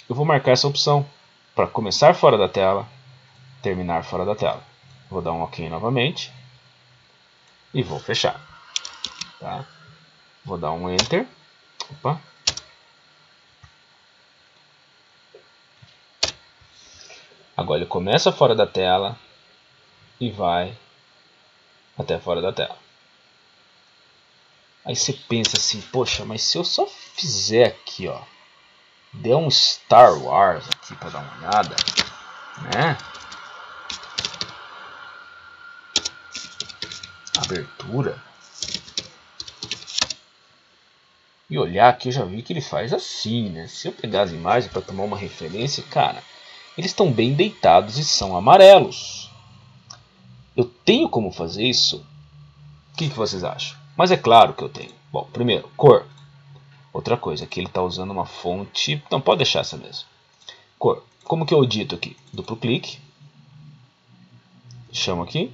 [SPEAKER 1] Eu vou marcar essa opção para começar fora da tela, terminar fora da tela. Vou dar um OK novamente e vou fechar. Tá? Vou dar um Enter. Opa. Agora ele começa fora da tela e vai até fora da tela. Aí você pensa assim, poxa, mas se eu só fizer aqui, ó, der um Star Wars aqui para dar uma olhada, né? Abertura. E olhar aqui eu já vi que ele faz assim, né? Se eu pegar as imagens para tomar uma referência, cara, eles estão bem deitados e são amarelos. Eu tenho como fazer isso? O que vocês acham? Mas é claro que eu tenho. Bom, primeiro, cor. Outra coisa, aqui ele está usando uma fonte... Não, pode deixar essa mesmo. Cor. Como que eu edito aqui? Duplo clique. Chamo aqui.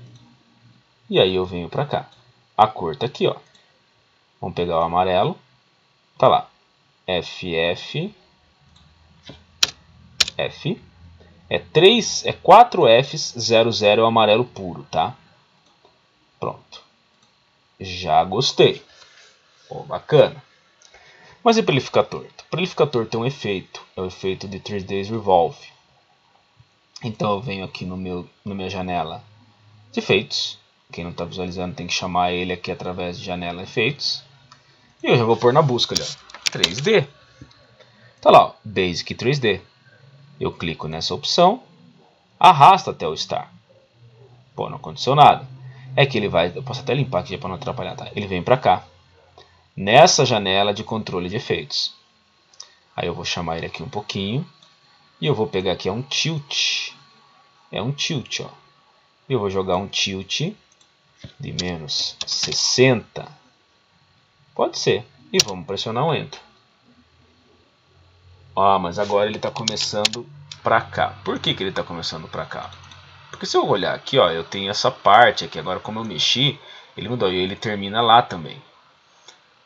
[SPEAKER 1] E aí eu venho para cá. A cor está aqui, ó. Vamos pegar o amarelo. Tá lá. FF. F. É 4 Fs, 00 é o amarelo puro, tá? Pronto. Já gostei. Pô, bacana. Mas e para ele ficar torto? Para ele ficar torto tem um efeito. É o efeito de 3D Revolve. Então eu venho aqui na minha janela de efeitos. Quem não está visualizando tem que chamar ele aqui através de janela efeitos. E eu já vou pôr na busca ali, ó, 3D. Tá lá, ó, Basic 3D. Eu clico nessa opção, arrasto até o Star. Pô, não aconteceu nada. É que ele vai, eu posso até limpar aqui para não atrapalhar, tá? Ele vem para cá, nessa janela de controle de efeitos. Aí eu vou chamar ele aqui um pouquinho. E eu vou pegar aqui, é um tilt. É um tilt, ó. Eu vou jogar um tilt de menos 60. Pode ser. E vamos pressionar o Enter. Ah, mas agora ele está começando para cá. Por que ele está começando para cá? Porque se eu olhar aqui, ó, eu tenho essa parte aqui. Agora, como eu mexi, ele mudou e ele termina lá também.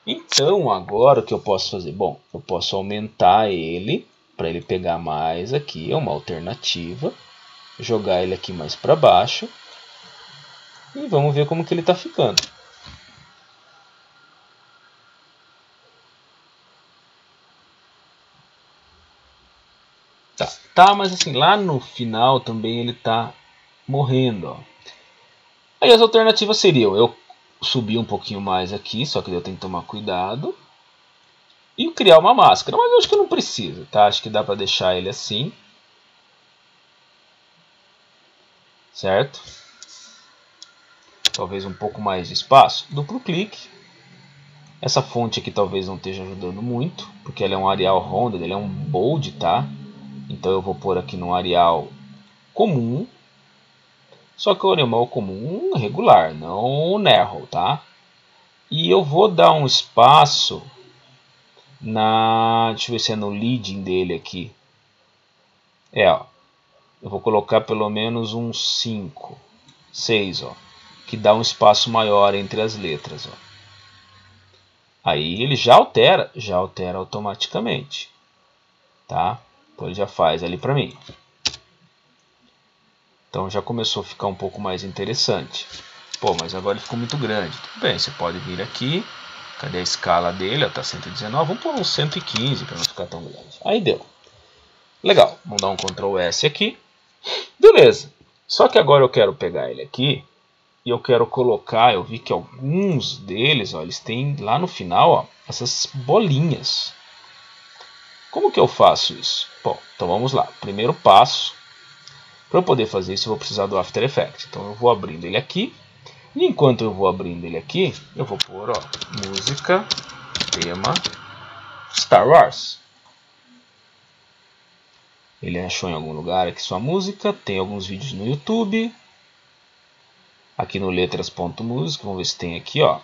[SPEAKER 1] Então, agora o que eu posso fazer? Bom, eu posso aumentar ele para ele pegar mais aqui. É uma alternativa. Jogar ele aqui mais para baixo. E vamos ver como que ele está ficando. Tá, mas assim, lá no final também ele tá morrendo, ó. Aí as alternativas seriam eu subir um pouquinho mais aqui, só que eu tenho que tomar cuidado. E criar uma máscara, mas eu acho que não precisa, tá? Acho que dá pra deixar ele assim. Certo? Talvez um pouco mais de espaço. Duplo clique. Essa fonte aqui talvez não esteja ajudando muito, porque ela é um Arial Rounded, ele é um bold, tá? Então eu vou pôr aqui no Arial comum. Só que o Arial comum regular, não o narrow, tá? E eu vou dar um espaço na... Deixa eu ver se é no leading dele aqui. Ó. Eu vou colocar pelo menos uns 5, 6, ó. Que dá um espaço maior entre as letras, ó. Aí ele já altera automaticamente. Tá? Então ele já faz ali para mim. Então já começou a ficar um pouco mais interessante. Pô, mas agora ele ficou muito grande. Tudo bem, você pode vir aqui. Cadê a escala dele? Está 119. Vamos pôr uns 115 para não ficar tão grande. Aí deu. Legal. Vamos dar um Ctrl S aqui. Beleza. Só que agora eu quero pegar ele aqui. E eu quero colocar. Eu vi que alguns deles, ó, eles têm lá no final, ó, essas bolinhas. Como que eu faço isso? Bom, então vamos lá. Primeiro passo. Para eu poder fazer isso, eu vou precisar do After Effects. Então eu vou abrindo ele aqui. E enquanto eu vou abrindo ele aqui, eu vou pôr, ó, música, tema, Star Wars. Ele achou em algum lugar aqui sua música. Tem alguns vídeos no YouTube. Aqui no letras.music. Vamos ver se tem aqui, ó.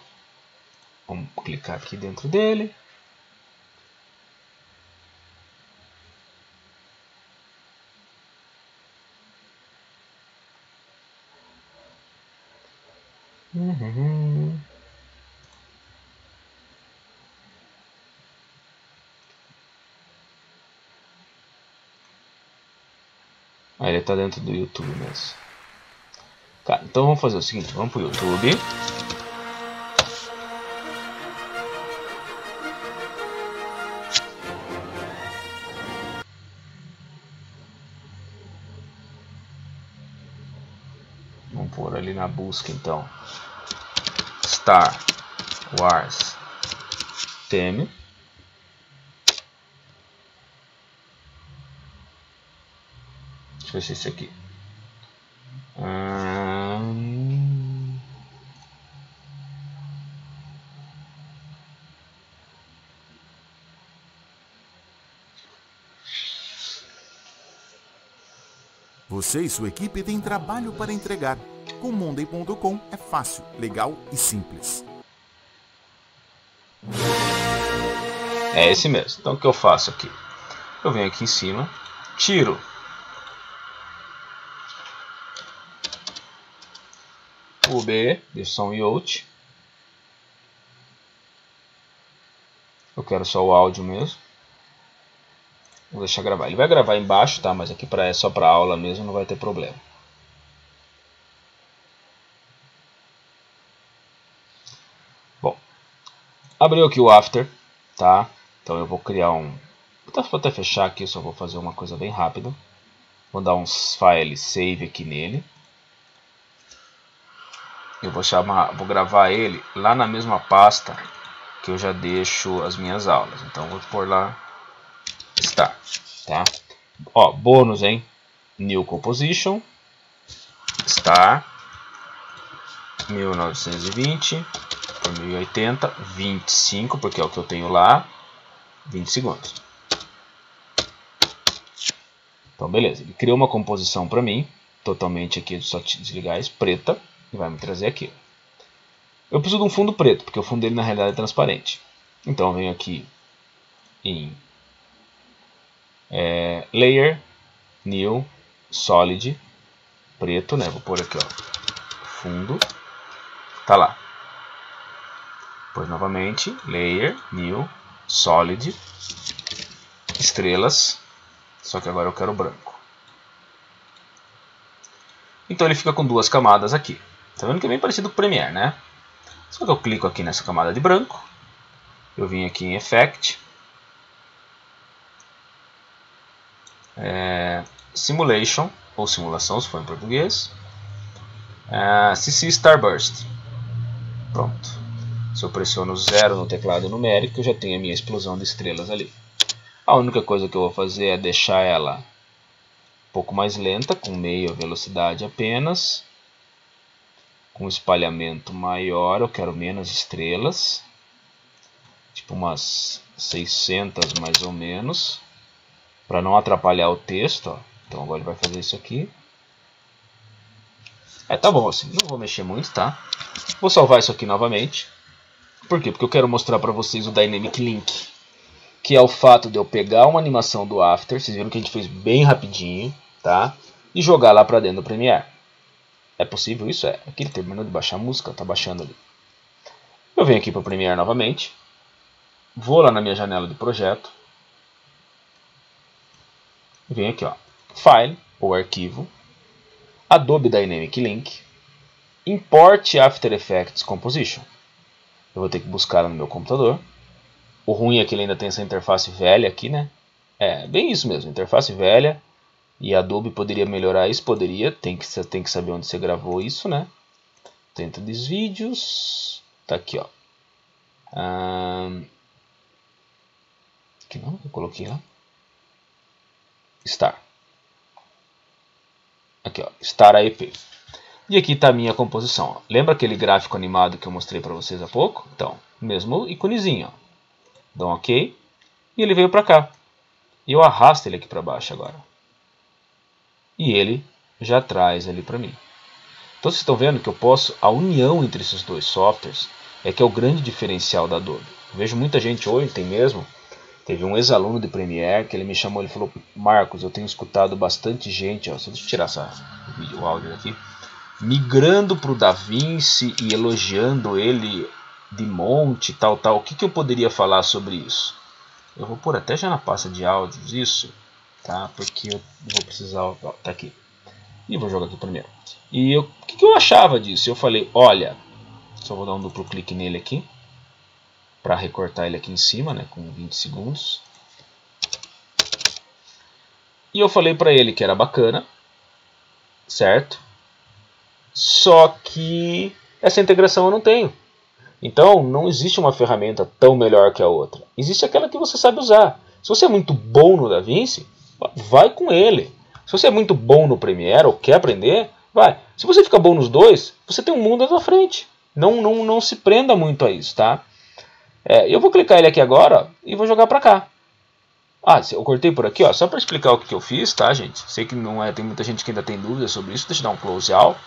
[SPEAKER 1] Vamos clicar aqui dentro dele. Aí ele está dentro do YouTube mesmo. Tá, então vamos fazer o seguinte, vamos pro YouTube. Vamos pôr ali na busca então. Star Wars Theme. Deixa eu ver se é esse aqui.
[SPEAKER 2] Você e sua equipe têm trabalho para entregar. Com Monday.com é fácil, legal e simples.
[SPEAKER 1] É esse mesmo. Então o que eu faço aqui? Eu venho aqui em cima, tiro o B, deixo só um Yacht. Eu quero só o áudio mesmo. Vou deixar gravar. Ele vai gravar embaixo, tá? Mas aqui é só para aula mesmo, não vai ter problema. Bom, abriu aqui o After, tá? Então eu vou criar um... Vou até fechar aqui, só vou fazer uma coisa bem rápida. Vou dar uns files save aqui nele. Eu vou gravar ele lá na mesma pasta que eu já deixo as minhas aulas. Então vou pôr lá Star, tá? Ó, bônus, hein? New Composition Star 1920 por 1080, 25, porque é o que eu tenho lá, 20 segundos. Então beleza, ele criou uma composição para mim, totalmente aqui, só desligar isso, preta, e vai me trazer aqui. Eu preciso de um fundo preto, porque o fundo dele na realidade é transparente. Então eu venho aqui em Layer, New, Solid, preto, né? Vou pôr aqui, ó, fundo, tá lá. Depois novamente, Layer, New, Solid, estrelas, só que agora eu quero branco. Então ele fica com duas camadas aqui. Tá vendo que é bem parecido com o Premiere, né? Só que eu clico aqui nessa camada de branco, eu vim aqui em Effect, Simulation, ou simulação se for em português, CC Starburst. Pronto. Se eu pressiono 0 no teclado numérico, eu já tenho a minha explosão de estrelas ali. A única coisa que eu vou fazer é deixar ela um pouco mais lenta, com meia velocidade apenas. Com espalhamento maior, eu quero menos estrelas. Tipo umas 600 mais ou menos. Para não atrapalhar o texto, ó. Então agora ele vai fazer isso aqui. Tá bom assim, não vou mexer muito, tá? Vou salvar isso aqui novamente. Por quê? Porque eu quero mostrar para vocês o Dynamic Link, que é o fato de eu pegar uma animação do After, vocês viram que a gente fez bem rapidinho, tá? E jogar lá para dentro do Premiere. É possível isso? É. Aqui ele terminou de baixar a música, tá baixando ali. Eu venho aqui para o Premiere novamente, vou lá na minha janela de projeto, venho aqui, ó, File ou Arquivo, Adobe Dynamic Link, Import After Effects Composition. Eu vou ter que buscar no meu computador. O ruim é que ele ainda tem essa interface velha aqui, né? É, bem isso mesmo, interface velha. E a Adobe poderia melhorar isso? Poderia, tem que saber onde você gravou isso, né? Dentro dos vídeos. Tá aqui, ó. Aqui não, eu coloquei lá. Star. Aqui, ó, Star AEP. E aqui está a minha composição. Ó. Lembra aquele gráfico animado que eu mostrei para vocês há pouco? Então, mesmo iconezinho. Ó. Dá um OK. E ele veio para cá. E eu arrasto ele aqui para baixo agora. e ele já traz ali para mim. Então vocês estão vendo que eu posso, a união entre esses dois softwares é que é o grande diferencial da Adobe. Eu vejo muita gente hoje, tem mesmo, teve um ex-aluno de Premiere que ele me chamou, ele falou: Marcos, eu tenho escutado bastante gente, ó, deixa eu tirar o áudio daqui, migrando para o DaVinci e elogiando ele de monte, tal. O que eu poderia falar sobre isso? Eu vou pôr até já na pasta de áudios isso, tá? Porque eu vou precisar, ó, tá aqui. E vou jogar aqui primeiro. E o que eu achava disso? Eu falei, olha, só vou dar um duplo clique nele aqui, para recortar ele aqui em cima, né, com 20 segundos. E eu falei para ele que era bacana, certo? Só que essa integração eu não tenho. Então não existe uma ferramenta tão melhor que a outra. Existe aquela que você sabe usar. Se você é muito bom no DaVinci, vai com ele. Se você é muito bom no Premiere ou quer aprender, vai. Se você fica bom nos dois, você tem um mundo à sua frente. Não se prenda muito a isso, tá? Eu vou clicar ele aqui agora e vou jogar para cá. Eu cortei por aqui, ó, só para explicar o que eu fiz, tá, gente? Sei que não é, tem muita gente que ainda tem dúvidas sobre isso. Deixa eu dar um close all.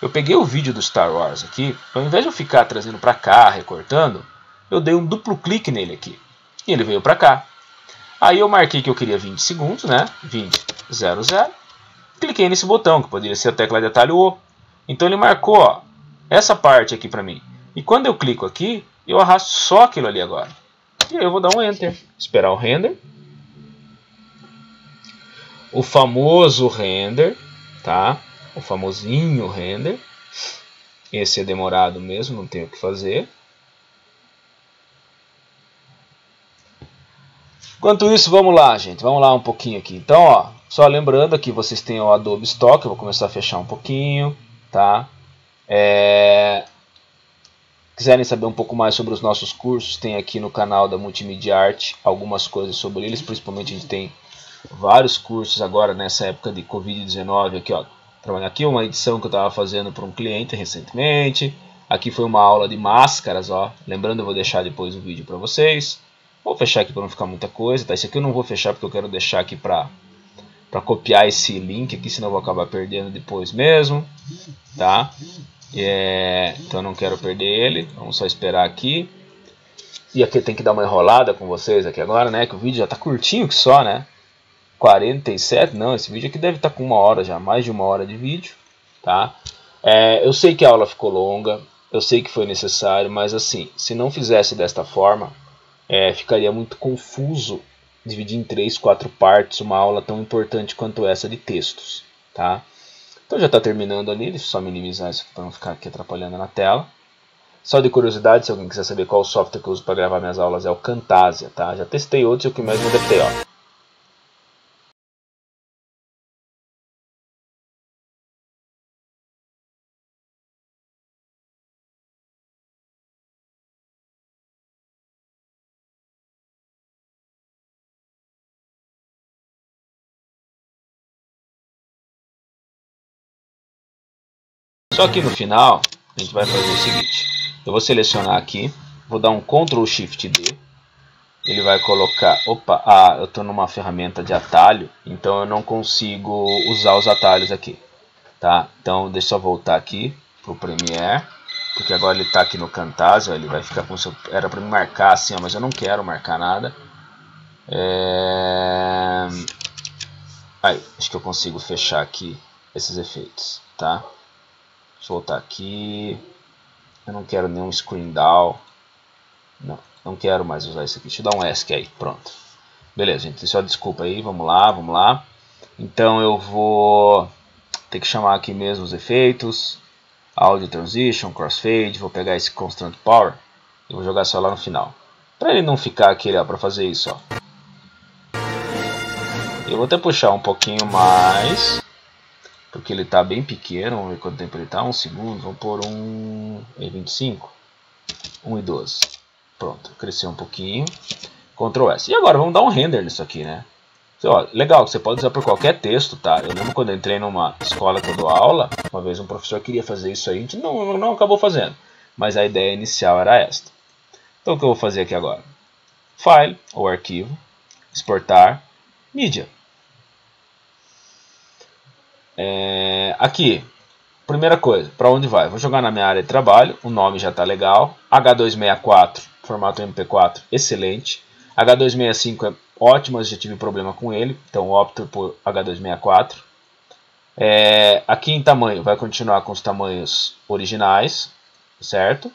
[SPEAKER 1] Eu peguei o vídeo do Star Wars aqui, ao invés de eu ficar trazendo para cá, recortando, eu dei um duplo clique nele aqui. E ele veio para cá. Aí eu marquei que eu queria 20 segundos, né? 20, 00. Cliquei nesse botão, que poderia ser a tecla de atalho O. Então ele marcou, ó, essa parte aqui para mim. E quando eu clico aqui, eu arrasto só aquilo ali agora. E aí eu vou dar um Enter. Esperar o render. O famoso render, tá? O famosinho render. Esse é demorado mesmo, não tem o que fazer. Enquanto isso, vamos lá, gente. Vamos lá um pouquinho aqui. Então, ó, só lembrando que vocês têm o Adobe Stock. Eu vou começar a fechar um pouquinho, tá? Quiserem saber um pouco mais sobre os nossos cursos, tem aqui no canal da Multimedia Art algumas coisas sobre eles. Principalmente a gente tem vários cursos agora nessa época de Covid-19 aqui, ó. Aqui uma edição que eu estava fazendo para um cliente recentemente. Aqui foi uma aula de máscaras, ó. Lembrando, eu vou deixar depois o vídeo para vocês. Vou fechar aqui para não ficar muita coisa, tá? Esse aqui eu não vou fechar porque eu quero deixar aqui para copiar esse link aqui, senão eu vou acabar perdendo depois mesmo, tá? Então eu não quero perder ele. Vamos só esperar aqui. E aqui tem que dar uma enrolada com vocês aqui agora, né? Que o vídeo já tá curtinho que só, né? 47, não, esse vídeo aqui deve estar com 1 hora já, mais de 1 hora de vídeo, tá? Eu sei que a aula ficou longa, eu sei que foi necessário, mas assim, se não fizesse desta forma, ficaria muito confuso dividir em 3, 4 partes uma aula tão importante quanto essa de textos, tá? Então já está terminando ali, deixa eu só minimizar isso para não ficar aqui atrapalhando na tela. Só de curiosidade, se alguém quiser saber qual software que eu uso para gravar minhas aulas, é o Camtasia, tá? Já testei outros e o que mais me adaptei, ó. Só que no final, a gente vai fazer o seguinte. Eu vou selecionar aqui, vou dar um Ctrl Shift D. Ele vai colocar... Opa, eu estou numa ferramenta de atalho, então eu não consigo usar os atalhos aqui. Tá? Então deixa eu voltar aqui para o Premiere, porque agora ele está aqui no Camtasia, ele vai ficar com... Era para me marcar assim, ó, mas eu não quero marcar nada. Aí, acho que eu consigo fechar aqui esses efeitos, tá? Deixa eu voltar aqui. Eu não quero nenhum screen down. Não quero mais usar isso aqui. Deixa eu dar um ESC aí. Pronto. Beleza, gente. Só desculpa aí. Vamos lá. Então eu vou ter que chamar aqui mesmo os efeitos. Audio Transition, Crossfade. Vou pegar esse Constant Power e vou jogar só lá no final. Para ele não ficar aqui, ó, para fazer isso, ó. Eu vou até puxar um pouquinho mais, porque ele está bem pequeno. Vamos ver quanto tempo ele está. 1 segundo. Vamos pôr 1,25. 1,12. Pronto, cresceu um pouquinho. Ctrl S. E agora vamos dar um render nisso aqui, né? Ó, legal, você pode usar por qualquer texto, tá? Eu lembro quando eu entrei numa escola que eu dou aula, uma vez um professor queria fazer isso aí, a gente não acabou fazendo. Mas a ideia inicial era esta. Então o que eu vou fazer aqui agora? File, ou arquivo, exportar, mídia. Aqui, primeira coisa, para onde vai? Vou jogar na minha área de trabalho, o nome já está legal. H264, formato MP4, excelente. H265 é ótimo, mas já tive problema com ele, então opto por H264. Aqui em tamanho, vai continuar com os tamanhos originais, certo?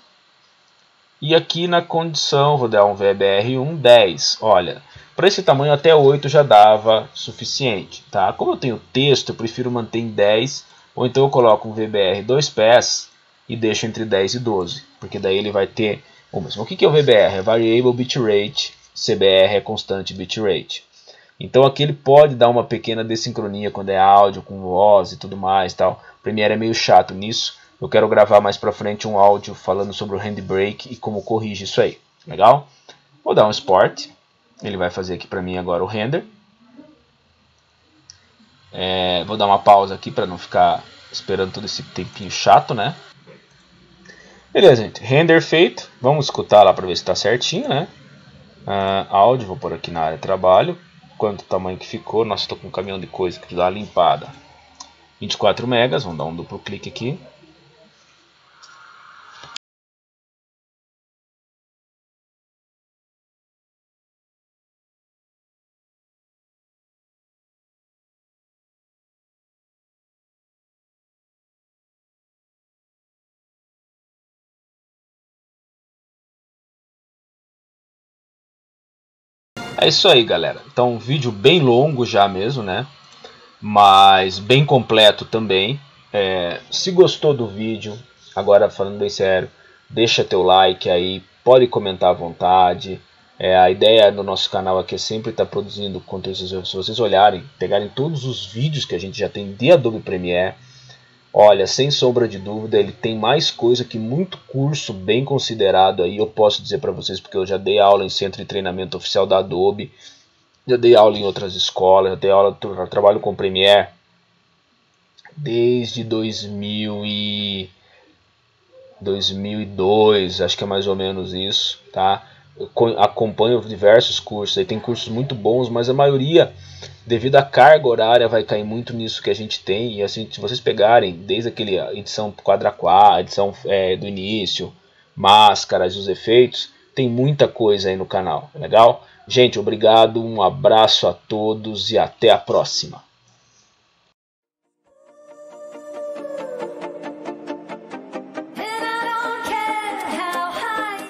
[SPEAKER 1] E aqui na condição, vou dar um VBR1 10. Olha, para esse tamanho até 8 já dava suficiente, tá? Como eu tenho texto, eu prefiro manter em 10, ou então eu coloco um VBR 2 pés e deixo entre 10 e 12, porque daí ele vai ter o mesmo. O que é o VBR? É Variable Bitrate, CBR é Constante Bitrate. Então aqui ele pode dar uma pequena desincronia quando é áudio com voz e tudo mais, tal. O Premiere é meio chato nisso. Eu quero gravar mais pra frente um áudio falando sobre o handbrake e como corrige isso aí. Legal? Vou dar um export. Ele vai fazer aqui pra mim agora o render. Vou dar uma pausa aqui para não ficar esperando todo esse tempinho chato, né? Beleza, gente. Render feito. Vamos escutar lá para ver se está certinho, né? Áudio, vou pôr aqui na área de trabalho. Quanto tamanho que ficou. Nossa, estou com um caminhão de coisa que dá uma limpada. 24 megas. Vamos dar um duplo clique aqui. É isso aí, galera. Então, um vídeo bem longo já mesmo, né? Mas bem completo também. Se gostou do vídeo, agora falando bem sério, deixa teu like aí, pode comentar à vontade. A ideia do nosso canal aqui é sempre estar produzindo conteúdo. Se vocês olharem, pegarem todos os vídeos que a gente já tem de Adobe Premiere, olha, sem sombra de dúvida, ele tem mais coisa que muito curso bem considerado aí. Eu posso dizer para vocês porque eu já dei aula em centro de treinamento oficial da Adobe, já dei aula em outras escolas, já dei aula, trabalho com Premiere desde 2002, acho que é mais ou menos isso, tá? Eu acompanho diversos cursos, aí tem cursos muito bons, mas a maioria, devido à carga horária, vai cair muito nisso que a gente tem. E assim, se vocês pegarem desde aquele edição quadra a quadra, edição do início, máscaras, os efeitos, tem muita coisa aí no canal, legal? Gente, obrigado, um abraço a todos e até a próxima.